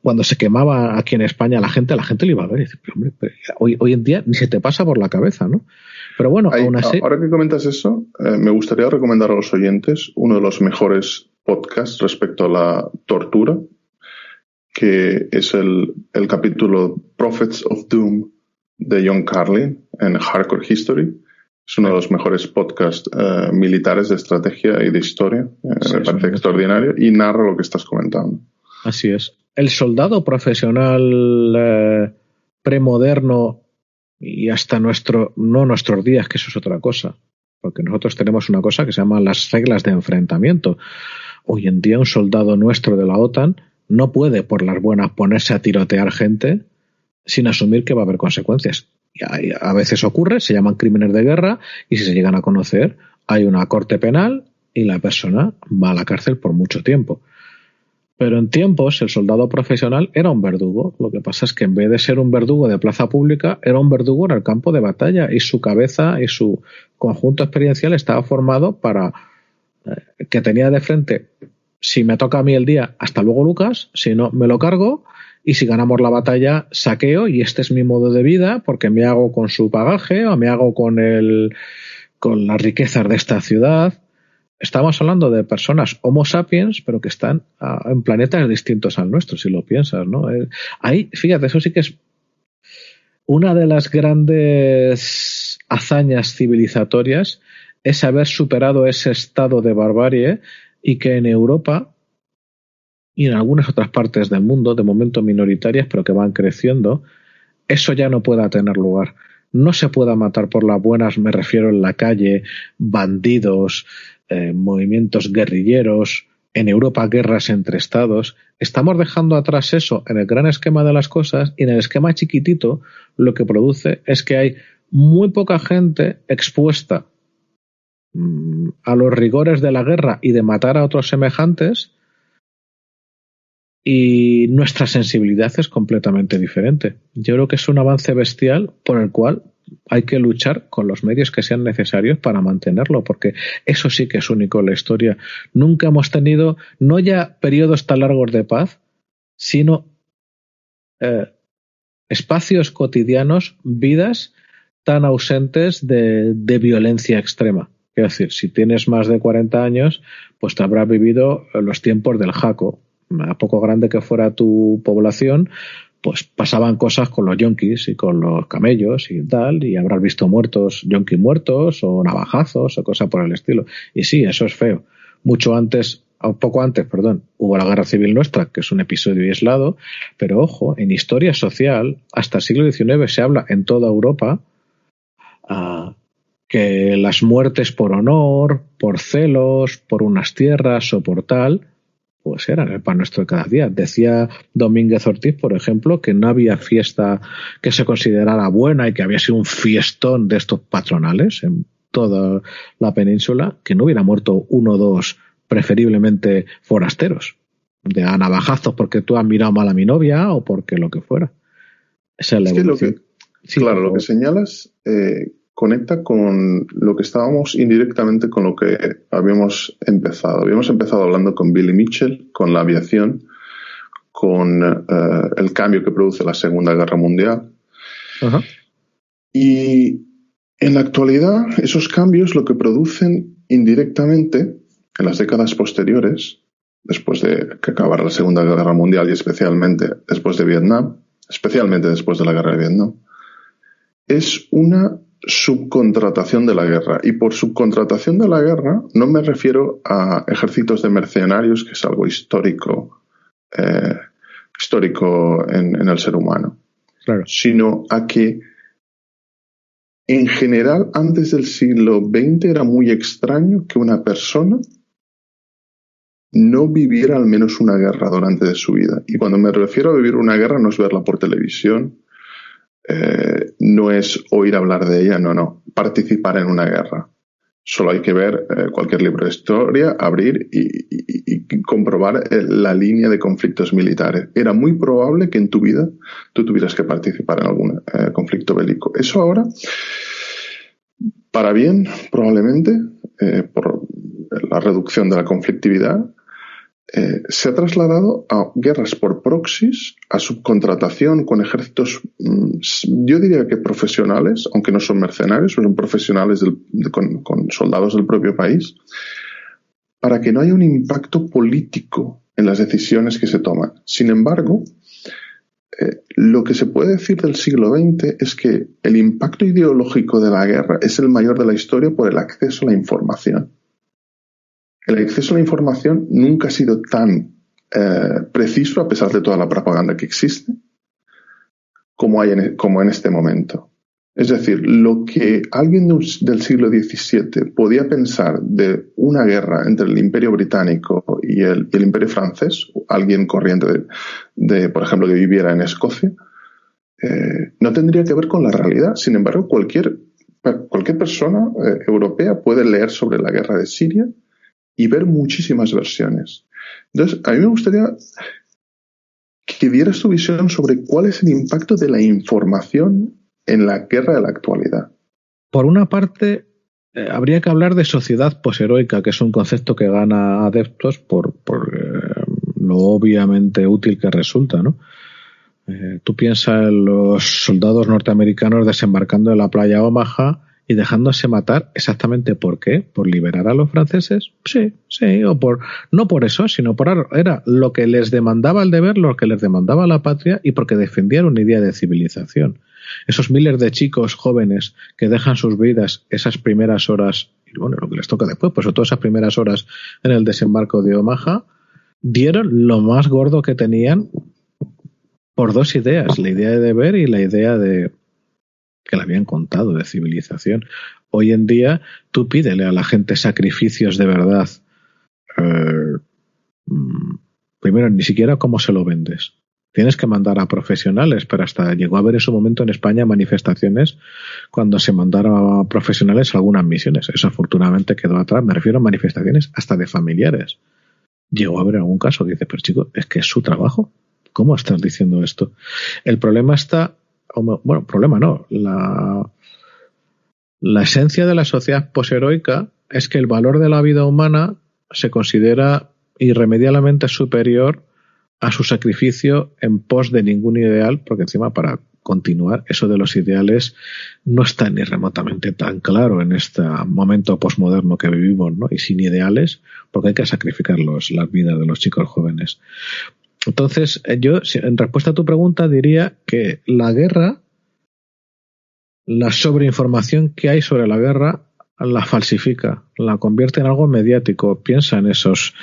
cuando se quemaba aquí en España la gente lo iba a ver y dice, pero hombre, hoy en día ni se te pasa por la cabeza, ¿no? Pero bueno, aún así... Ahora que comentas eso, me gustaría recomendar a los oyentes uno de los mejores podcasts respecto a la tortura, que es el capítulo Prophets of Doom de John Carlin en Hardcore History. Es uno de los mejores podcasts militares de estrategia y de historia. Me parece extraordinario y narra lo que estás comentando. Así es. El soldado profesional premoderno y hasta no nuestros días, que eso es otra cosa, porque nosotros tenemos una cosa que se llama las reglas de enfrentamiento. Hoy en día un soldado nuestro de la OTAN no puede por las buenas ponerse a tirotear gente sin asumir que va a haber consecuencias. Y a veces ocurre, se llaman crímenes de guerra y si se llegan a conocer hay una corte penal y la persona va a la cárcel por mucho tiempo. Pero en tiempos el soldado profesional era un verdugo. Lo que pasa es que en vez de ser un verdugo de plaza pública, era un verdugo en el campo de batalla y su cabeza y su conjunto experiencial estaba formado para que tenía de frente: si me toca a mí el día, hasta luego Lucas, si no, me lo cargo, y si ganamos la batalla, saqueo, y este es mi modo de vida, porque me hago con su bagaje, o me hago con las riquezas de esta ciudad. Estamos hablando de personas homo sapiens, pero que están en planetas distintos al nuestro, si lo piensas, ¿no? Ahí, fíjate, eso sí que es una de las grandes hazañas civilizatorias, es haber superado ese estado de barbarie y que en Europa y en algunas otras partes del mundo, de momento minoritarias, pero que van creciendo, eso ya no pueda tener lugar. No se pueda matar por las buenas, me refiero en la calle, bandidos, movimientos guerrilleros, en Europa guerras entre estados. Estamos dejando atrás eso en el gran esquema de las cosas, y en el esquema chiquitito lo que produce es que hay muy poca gente expuesta a los rigores de la guerra y de matar a otros semejantes, y nuestra sensibilidad es completamente diferente. Yo creo que es un avance bestial por el cual hay que luchar con los medios que sean necesarios para mantenerlo, porque eso sí que es único en la historia. Nunca hemos tenido, no ya periodos tan largos de paz, sino espacios cotidianos, vidas tan ausentes de violencia extrema. Es decir, si tienes más de 40 años, pues te habrás vivido los tiempos del Jaco. A poco grande que fuera tu población, pues pasaban cosas con los yonkis y con los camellos y tal, y habrás visto muertos, yonkis muertos o navajazos o cosas por el estilo. Y sí, eso es feo. Poco antes, hubo la Guerra Civil Nuestra, que es un episodio aislado, pero ojo, en historia social, hasta el siglo XIX se habla en toda Europa que las muertes por honor, por celos, por unas tierras o por tal, pues eran el pan nuestro de cada día. Decía Domínguez Ortiz, por ejemplo, que no había fiesta que se considerara buena y que había sido un fiestón de estos patronales en toda la península, que no hubiera muerto uno o dos, preferiblemente forasteros, de a navajazos porque tú has mirado mal a mi novia o porque lo que fuera. Esa es la evolución. Lo que señalas conecta con lo que estábamos indirectamente con lo que habíamos empezado. Habíamos empezado hablando con Billy Mitchell, con la aviación, con el cambio que produce la Segunda Guerra Mundial. Uh-huh. Y en la actualidad, esos cambios lo que producen indirectamente en las décadas posteriores, después de que acabara la Segunda Guerra Mundial y especialmente después de Vietnam, especialmente después de la Guerra de Vietnam, es una subcontratación de la guerra. Y por subcontratación de la guerra no me refiero a ejércitos de mercenarios, que es algo histórico en el ser humano, claro, sino a que en general antes del siglo XX era muy extraño que una persona no viviera al menos una guerra durante su vida. Y cuando me refiero a vivir una guerra no es verla por televisión, no es oír hablar de ella, no, participar en una guerra. O Solo hay que ver cualquier libro de historia, abrir y comprobar la línea de conflictos militares. Era muy probable que en tu vida tú tuvieras que participar en algún conflicto bélico. Eso ahora, para bien, probablemente, por la reducción de la conflictividad, se ha trasladado a guerras por proxies, a subcontratación con ejércitos, yo diría que profesionales, aunque no son mercenarios, son profesionales con soldados del propio país, para que no haya un impacto político en las decisiones que se toman. Sin embargo, lo que se puede decir del siglo XX es que el impacto ideológico de la guerra es el mayor de la historia por el acceso a la información. El acceso a la información nunca ha sido tan preciso, a pesar de toda la propaganda que existe, como en este momento. Es decir, lo que alguien del siglo XVII podía pensar de una guerra entre el Imperio Británico y el Imperio Francés, alguien corriente por ejemplo, que viviera en Escocia, no tendría que ver con la realidad. Sin embargo, cualquier persona europea puede leer sobre la guerra de Siria y ver muchísimas versiones. Entonces, a mí me gustaría que dieras tu visión sobre cuál es el impacto de la información en la guerra de la actualidad. Por una parte, habría que hablar de sociedad posheroica, que es un concepto que gana adeptos por lo obviamente útil que resulta, ¿no? Tú piensas en los soldados norteamericanos desembarcando en la playa Omaha y dejándose matar. ¿Exactamente por qué? ¿Por liberar a los franceses? Sí, o no por eso, sino era lo que les demandaba el deber, lo que les demandaba la patria, y porque defendían una idea de civilización. Esos miles de chicos jóvenes que dejan sus vidas esas primeras horas, y bueno, lo que les toca después, pues todas esas primeras horas en el desembarco de Omaha, dieron lo más gordo que tenían por dos ideas, la idea de deber y la idea de que le habían contado de civilización. Hoy en día tú pídele a la gente sacrificios de verdad. Primero, ni siquiera cómo se lo vendes. Tienes que mandar a profesionales, pero hasta llegó a haber en su momento en España manifestaciones cuando se mandaron a profesionales a algunas misiones. Eso afortunadamente quedó atrás. Me refiero a manifestaciones hasta de familiares. Llegó a haber algún caso que dice, pero chico, es que es su trabajo. ¿Cómo estás diciendo esto? El problema está... Bueno, problema no. La esencia de la sociedad posheroica es que el valor de la vida humana se considera irremediablemente superior a su sacrificio en pos de ningún ideal, porque encima para continuar eso de los ideales no está ni remotamente tan claro en este momento posmoderno que vivimos, ¿no? Y sin ideales, porque hay que sacrificar las vidas de los chicos jóvenes. Entonces, yo, en respuesta a tu pregunta, diría que la guerra, la sobreinformación que hay sobre la guerra, la falsifica, la convierte en algo mediático. Piensa en esas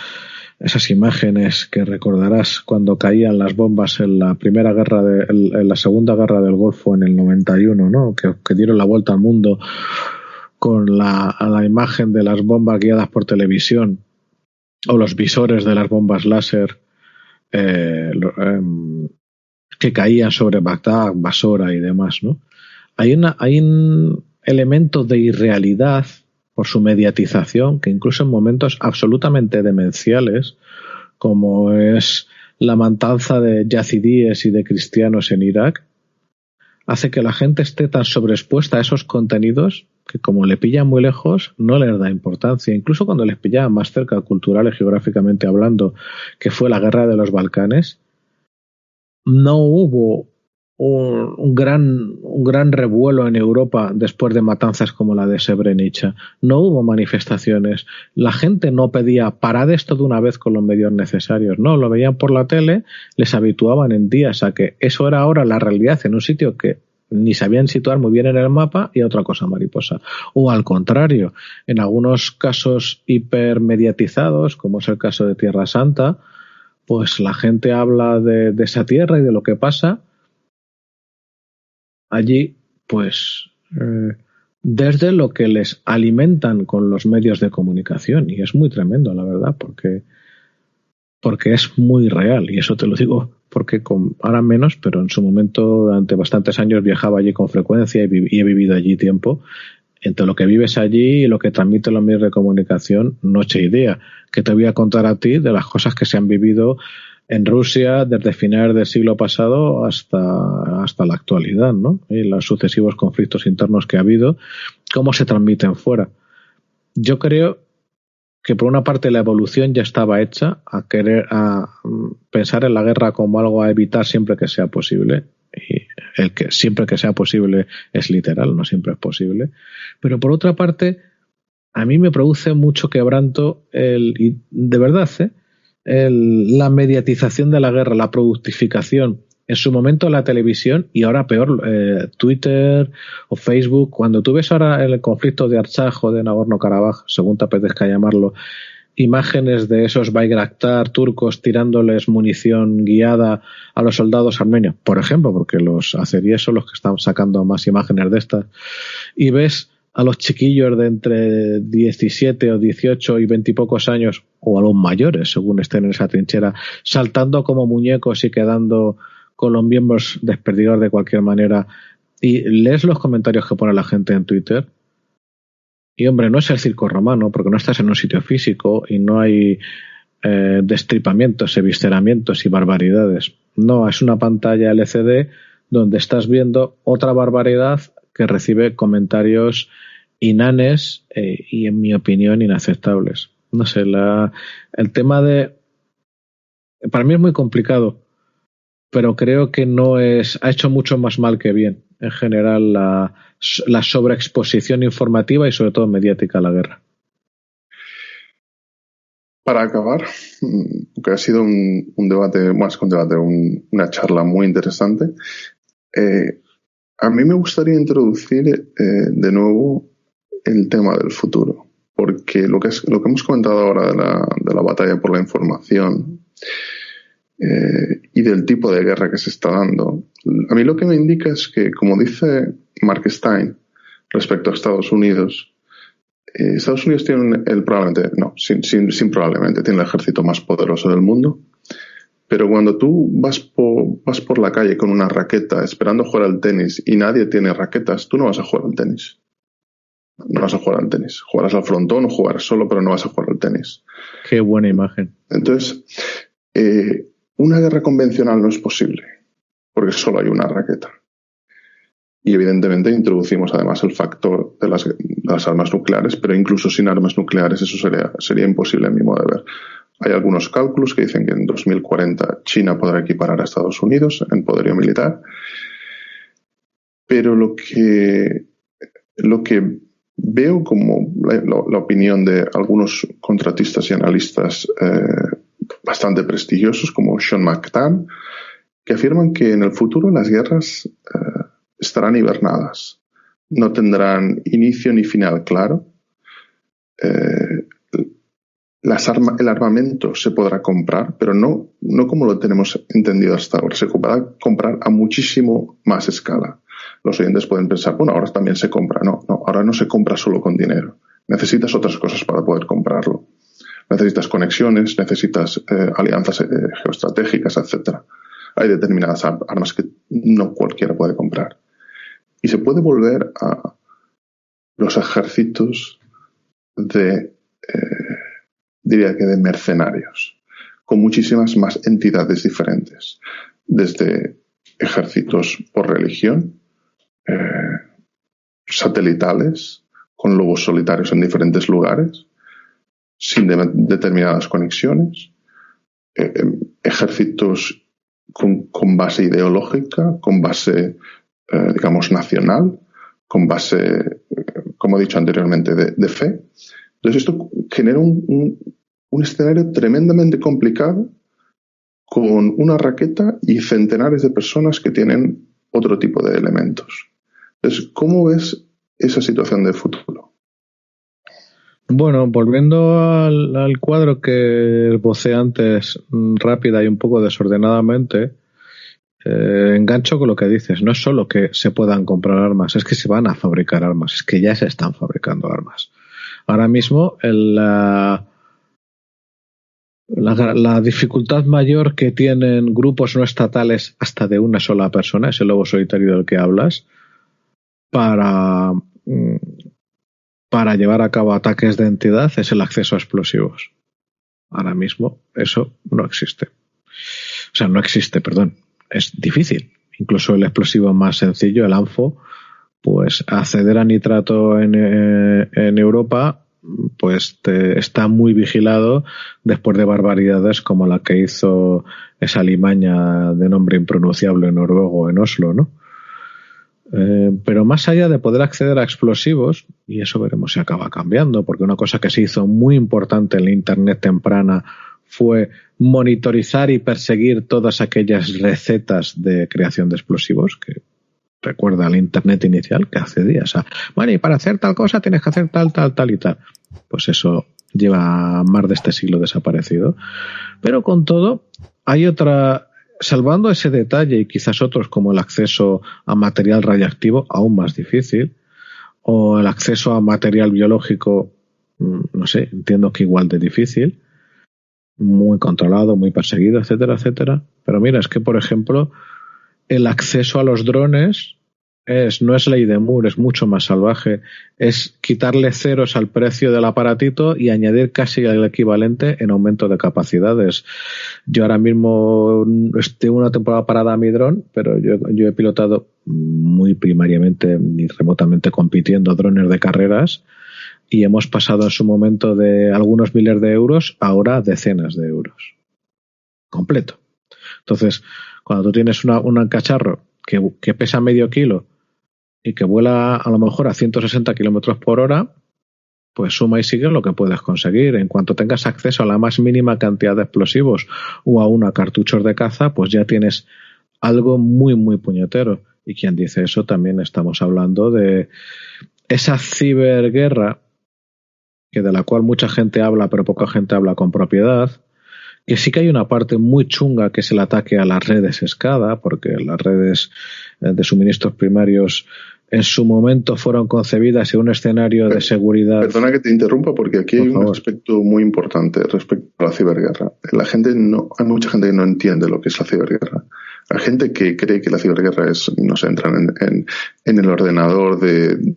imágenes que recordarás cuando caían las bombas en la en la Segunda Guerra del Golfo en el 91, ¿no? Que dieron la vuelta al mundo con la imagen de las bombas guiadas por televisión o los visores de las bombas láser que caían sobre Bagdad, Basora y demás, ¿no? Hay un elemento de irrealidad por su mediatización que incluso en momentos absolutamente demenciales, como es la matanza de yazidíes y de cristianos en Irak, hace que la gente esté tan sobreexpuesta a esos contenidos que, como le pillan muy lejos, no les da importancia. Incluso cuando les pillaban más cerca, cultural y geográficamente hablando, que fue la guerra de los Balcanes, no hubo un gran revuelo en Europa después de matanzas como la de Srebrenica. No hubo manifestaciones. La gente no pedía parad esto de una vez con los medios necesarios. No, lo veían por la tele, les habituaban en días a que eso era ahora la realidad en un sitio que ni sabían situar muy bien en el mapa y otra cosa mariposa. O al contrario, en algunos casos hipermediatizados, como es el caso de Tierra Santa, pues la gente habla de esa tierra y de lo que pasa allí, pues desde lo que les alimentan con los medios de comunicación, y es muy tremendo, la verdad, porque es muy real, y eso te lo digo porque ahora menos, pero en su momento durante bastantes años viajaba allí con frecuencia y he vivido allí tiempo, entre lo que vives allí y lo que transmiten los medios de comunicación noche y día. Que te voy a contar a ti de las cosas que se han vivido en Rusia desde finales del siglo pasado hasta la actualidad, ¿no? Y los sucesivos conflictos internos que ha habido, cómo se transmiten fuera. Yo creo que por una parte la evolución ya estaba hecha a pensar en la guerra como algo a evitar siempre que sea posible. Y el que siempre que sea posible es literal, no siempre es posible. Pero por otra parte, a mí me produce mucho quebranto y de verdad, la mediatización de la guerra, la productificación, en su momento la televisión y ahora peor Twitter o Facebook. Cuando tú ves ahora el conflicto de Artsaj o de Nagorno-Karabaj, según te apetezca llamarlo, imágenes de esos Bayraktar turcos tirándoles munición guiada a los soldados armenios, por ejemplo, porque los azeríes son los que están sacando más imágenes de estas, y ves a los chiquillos de entre 17 o 18 y 20 y pocos años, o a los mayores, según estén en esa trinchera, saltando como muñecos y quedando con los miembros desperdigados de cualquier manera, y lees los comentarios que pone la gente en Twitter, y hombre, no es el circo romano, porque no estás en un sitio físico y no hay destripamientos, evisceramientos y barbaridades. No, es una pantalla LCD donde estás viendo otra barbaridad que recibe comentarios inanes y, en mi opinión, inaceptables. No sé, el tema para mí es muy complicado, pero creo que ha hecho mucho más mal que bien, en general, la sobreexposición informativa y sobre todo mediática a la guerra. Para acabar, que ha sido un debate, más que un debate, una charla muy interesante, a mí me gustaría introducir de nuevo el tema del futuro, porque lo que hemos comentado ahora de la batalla por la información y del tipo de guerra que se está dando, a mí lo que me indica es que, como dice Mark Stein respecto a Estados Unidos tiene probablemente tiene el ejército más poderoso del mundo, pero cuando tú vas por la calle con una raqueta esperando jugar al tenis y nadie tiene raquetas, tú no vas a jugar al tenis. No vas a jugar al tenis. Jugarás al frontón o jugarás solo, pero no vas a jugar al tenis. Qué buena imagen. Entonces, una guerra convencional no es posible, porque solo hay una raqueta. Y evidentemente introducimos además el factor de las armas nucleares, pero incluso sin armas nucleares eso sería imposible, en mi modo de ver. Hay algunos cálculos que dicen que en 2040 China podrá equiparar a Estados Unidos en poderío militar, pero lo que veo como la opinión de algunos contratistas y analistas bastante prestigiosos, como Sean McTan, que afirman que en el futuro las guerras estarán hibernadas, no tendrán inicio ni final claro. El armamento se podrá comprar, pero no como lo tenemos entendido hasta ahora. Se podrá comprar a muchísimo más escala. Los oyentes pueden pensar, bueno, ahora también se compra. No, ahora no se compra solo con dinero. Necesitas otras cosas para poder comprarlo. Necesitas conexiones, necesitas alianzas geoestratégicas, etc. Hay determinadas armas que no cualquiera puede comprar. Y se puede volver a los ejércitos diría que de mercenarios, con muchísimas más entidades diferentes, desde ejércitos por religión, satelitales, con lobos solitarios en diferentes lugares, sin determinadas conexiones, ejércitos con base ideológica, con base, digamos, nacional, con base, como he dicho anteriormente, de fe. Entonces esto genera un escenario tremendamente complicado con una raqueta y centenares de personas que tienen otro tipo de elementos. Entonces, ¿cómo ves esa situación de futuro? Bueno, volviendo al cuadro que esbocé antes, rápida y un poco desordenadamente, engancho con lo que dices. No es solo que se puedan comprar armas, es que se van a fabricar armas, es que ya se están fabricando armas. Ahora mismo la dificultad mayor que tienen grupos no estatales, hasta de una sola persona, ese lobo solitario del que hablas, para para llevar a cabo ataques de entidad es el acceso a explosivos. Ahora mismo eso no existe. O sea, no existe, perdón. Es difícil. Incluso el explosivo más sencillo, el ANFO, pues acceder a nitrato en Europa pues está muy vigilado después de barbaridades como la que hizo esa limaña de nombre impronunciable noruego en Oslo, ¿no? Pero más allá de poder acceder a explosivos, y eso veremos si acaba cambiando, porque una cosa que se hizo muy importante en la Internet temprana fue monitorizar y perseguir todas aquellas recetas de creación de explosivos que recuerda al Internet inicial que accedías a, bueno, y para hacer tal cosa tienes que hacer tal y tal. Pues eso lleva más de este siglo desaparecido. Pero con todo, hay otra, salvando ese detalle y quizás otros como el acceso a material radiactivo, aún más difícil, o el acceso a material biológico, no sé, entiendo que igual de difícil, muy controlado, muy perseguido, etcétera, etcétera. Pero mira, es que, por ejemplo, el acceso a los drones no es ley de Moore, es mucho más salvaje. Es quitarle ceros al precio del aparatito y añadir casi el equivalente en aumento de capacidades. Yo ahora mismo tengo una temporada parada a mi dron, pero yo he pilotado muy primariamente ni remotamente compitiendo drones de carreras y hemos pasado en su momento de algunos miles de euros a ahora decenas de euros. Completo. Entonces, cuando tú tienes un cacharro que pesa medio kilo y que vuela a lo mejor a 160 kilómetros por hora, pues suma y sigue lo que puedes conseguir. En cuanto tengas acceso a la más mínima cantidad de explosivos o a cartuchos de caza, pues ya tienes algo muy, muy puñetero. Y quien dice eso también estamos hablando de esa ciberguerra que de la cual mucha gente habla, pero poca gente habla con propiedad. Que sí que hay una parte muy chunga que es el ataque a las redes SCADA, porque las redes de suministros primarios en su momento fueron concebidas en un escenario de seguridad. Perdona que te interrumpa, porque aquí hay un aspecto muy importante respecto a la ciberguerra. Hay mucha gente que no entiende lo que es la ciberguerra. Hay gente que cree que la ciberguerra es, no sé, entrar en el ordenador de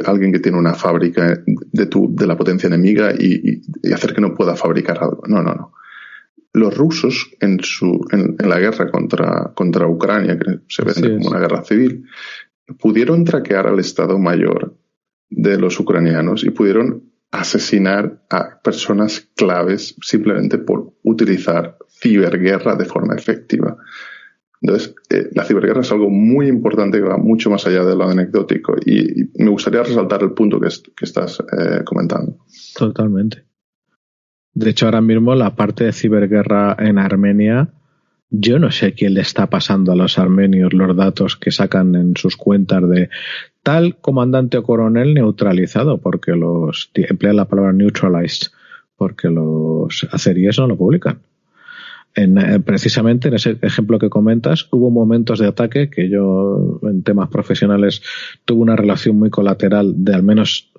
alguien que tiene una fábrica de la potencia enemiga y hacer que no pueda fabricar algo. No. Los rusos en la guerra contra Ucrania, que se vende como una guerra civil, pudieron traquear al Estado Mayor de los ucranianos y pudieron asesinar a personas claves simplemente por utilizar ciberguerra de forma efectiva. Entonces, la ciberguerra es algo muy importante que va mucho más allá de lo anecdótico y me gustaría resaltar el punto que estás comentando. Totalmente. De hecho, ahora mismo la parte de ciberguerra en Armenia, yo no sé quién le está pasando a los armenios los datos que sacan en sus cuentas de tal comandante o coronel neutralizado, porque emplean la palabra neutralized, porque los azeríes no lo publican. Precisamente en ese ejemplo que comentas, hubo momentos de ataque que yo, en temas profesionales, tuve una relación muy colateral de al menos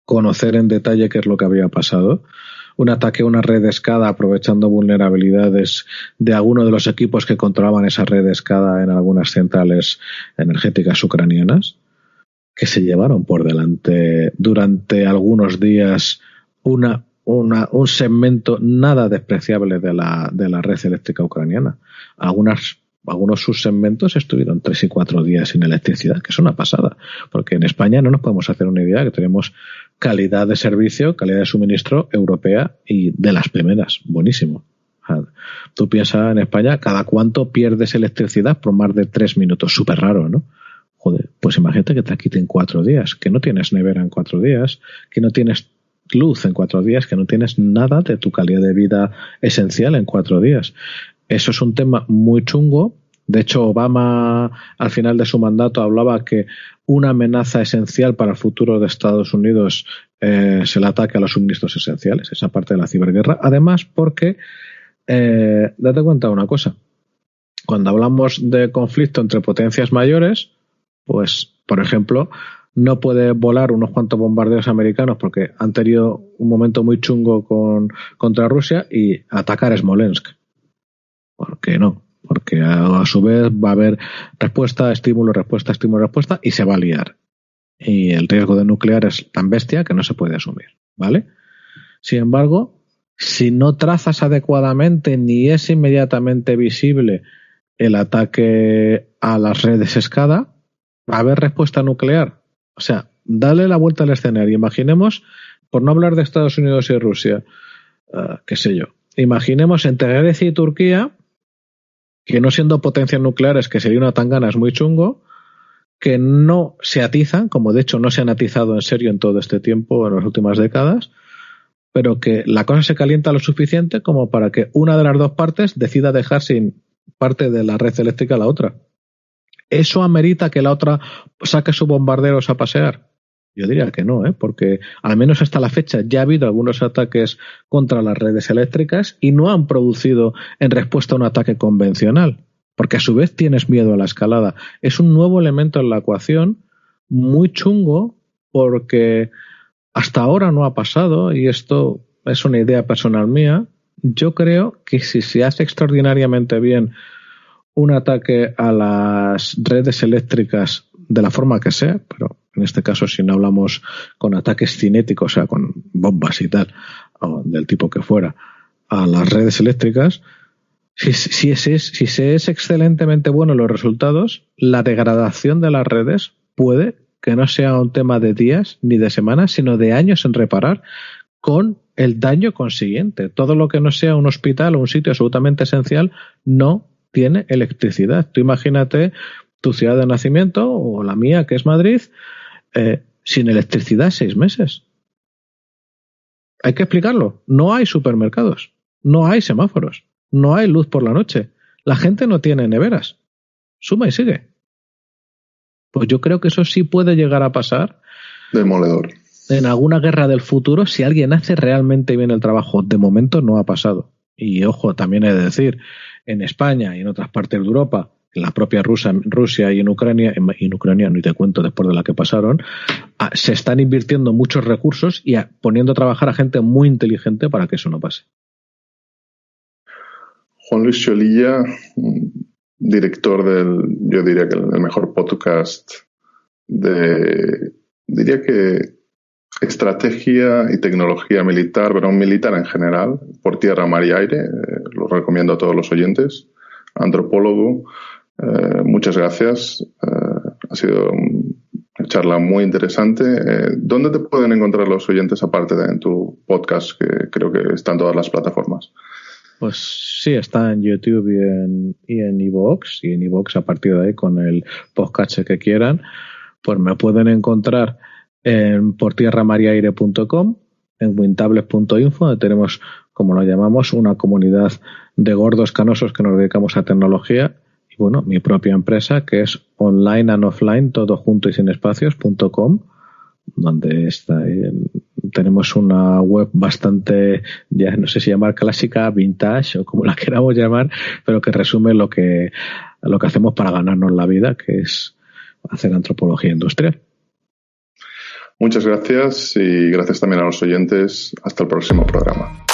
conocer en detalle qué es lo que había pasado. Un ataque a una red SCADA aprovechando vulnerabilidades de alguno de los equipos que controlaban esa red SCADA en algunas centrales energéticas ucranianas, que se llevaron por delante durante algunos días un segmento nada despreciable de la red eléctrica ucraniana. Algunos subsegmentos estuvieron 3 y 4 días sin electricidad, que es una pasada, porque en España no nos podemos hacer una idea que tenemos calidad de servicio, calidad de suministro europea y de las primeras, buenísimo. Tú piensas en España, ¿cada cuánto pierdes electricidad por más de 3 minutos? Súper raro, ¿no? Joder, pues imagínate que te quiten 4 días, que no tienes nevera en 4 días, que no tienes luz en 4 días, que no tienes nada de tu calidad de vida esencial en 4 días. Eso es un tema muy chungo. De hecho, Obama, al final de su mandato, hablaba que una amenaza esencial para el futuro de Estados Unidos es el ataque a los suministros esenciales, esa parte de la ciberguerra. Además, porque, date cuenta de una cosa, cuando hablamos de conflicto entre potencias mayores, pues, por ejemplo, no puede volar unos cuantos bombarderos americanos porque han tenido un momento muy chungo contra Rusia y atacar Smolensk. ¿Por qué no? Porque a su vez va a haber respuesta, estímulo, respuesta y se va a liar. Y el riesgo de nuclear es tan bestia que no se puede asumir, ¿vale? Sin embargo, si no trazas adecuadamente ni es inmediatamente visible el ataque a las redes SCADA, va a haber respuesta nuclear. O sea, dale la vuelta al escenario. Imaginemos, por no hablar de Estados Unidos y Rusia, qué sé yo, imaginemos entre Grecia y Turquía, que no siendo potencias nucleares, que sería una tangana, es muy chungo, que no se atizan, como de hecho no se han atizado en serio en todo este tiempo, en las últimas décadas, pero que la cosa se calienta lo suficiente como para que una de las dos partes decida dejar sin parte de la red eléctrica a la otra. ¿Eso amerita que la otra saque sus bombarderos a pasear? Yo diría que no, porque al menos hasta la fecha ya ha habido algunos ataques contra las redes eléctricas y no han producido en respuesta a un ataque convencional, porque a su vez tienes miedo a la escalada. Es un nuevo elemento en la ecuación muy chungo porque hasta ahora no ha pasado, y esto es una idea personal mía. Yo creo que si se hace extraordinariamente bien un ataque a las redes eléctricas de la forma que sea, pero en este caso si no hablamos con ataques cinéticos, o sea, con bombas y tal, o del tipo que fuera, a las redes eléctricas, si se es excelentemente bueno los resultados, la degradación de las redes puede que no sea un tema de días ni de semanas, sino de años en reparar, con el daño consiguiente. Todo lo que no sea un hospital o un sitio absolutamente esencial no tiene electricidad. Tú imagínate tu ciudad de nacimiento o la mía, que es Madrid, sin electricidad 6 meses. Hay que explicarlo. No hay supermercados, no hay semáforos, no hay luz por la noche. La gente no tiene neveras. Suma y sigue. Pues yo creo que eso sí puede llegar a pasar. Demoledor. En alguna guerra del futuro, si alguien hace realmente bien el trabajo. De momento no ha pasado. Y ojo, también he de decir, en España y en otras partes de Europa, en la propia Rusia y en Ucrania ni te cuento después de la que pasaron, se están invirtiendo muchos recursos y poniendo a trabajar a gente muy inteligente para que eso no pase. Juan Luis Cholilla, director yo diría que el mejor podcast diría que estrategia y tecnología militar, pero militar en general, por tierra, mar y aire. Lo recomiendo a todos los oyentes. Antropólogo, muchas gracias. Ha sido una charla muy interesante. ¿Dónde te pueden encontrar los oyentes aparte de en tu podcast, que creo que está en todas las plataformas? Pues sí, está en YouTube y en iVoox, y en iVoox a partir de ahí con el podcast que quieran, pues me pueden encontrar en portierramariaire.com, en wintables.info, donde tenemos, como lo llamamos, una comunidad de gordos canosos que nos dedicamos a tecnología, y bueno, mi propia empresa, que es online and offline, todo junto y sin espacios.com, donde tenemos una web bastante, ya no sé si llamar clásica, vintage o como la queramos llamar, pero que resume lo que hacemos para ganarnos la vida, que es hacer antropología industrial. Muchas gracias y gracias también a los oyentes. Hasta el próximo programa.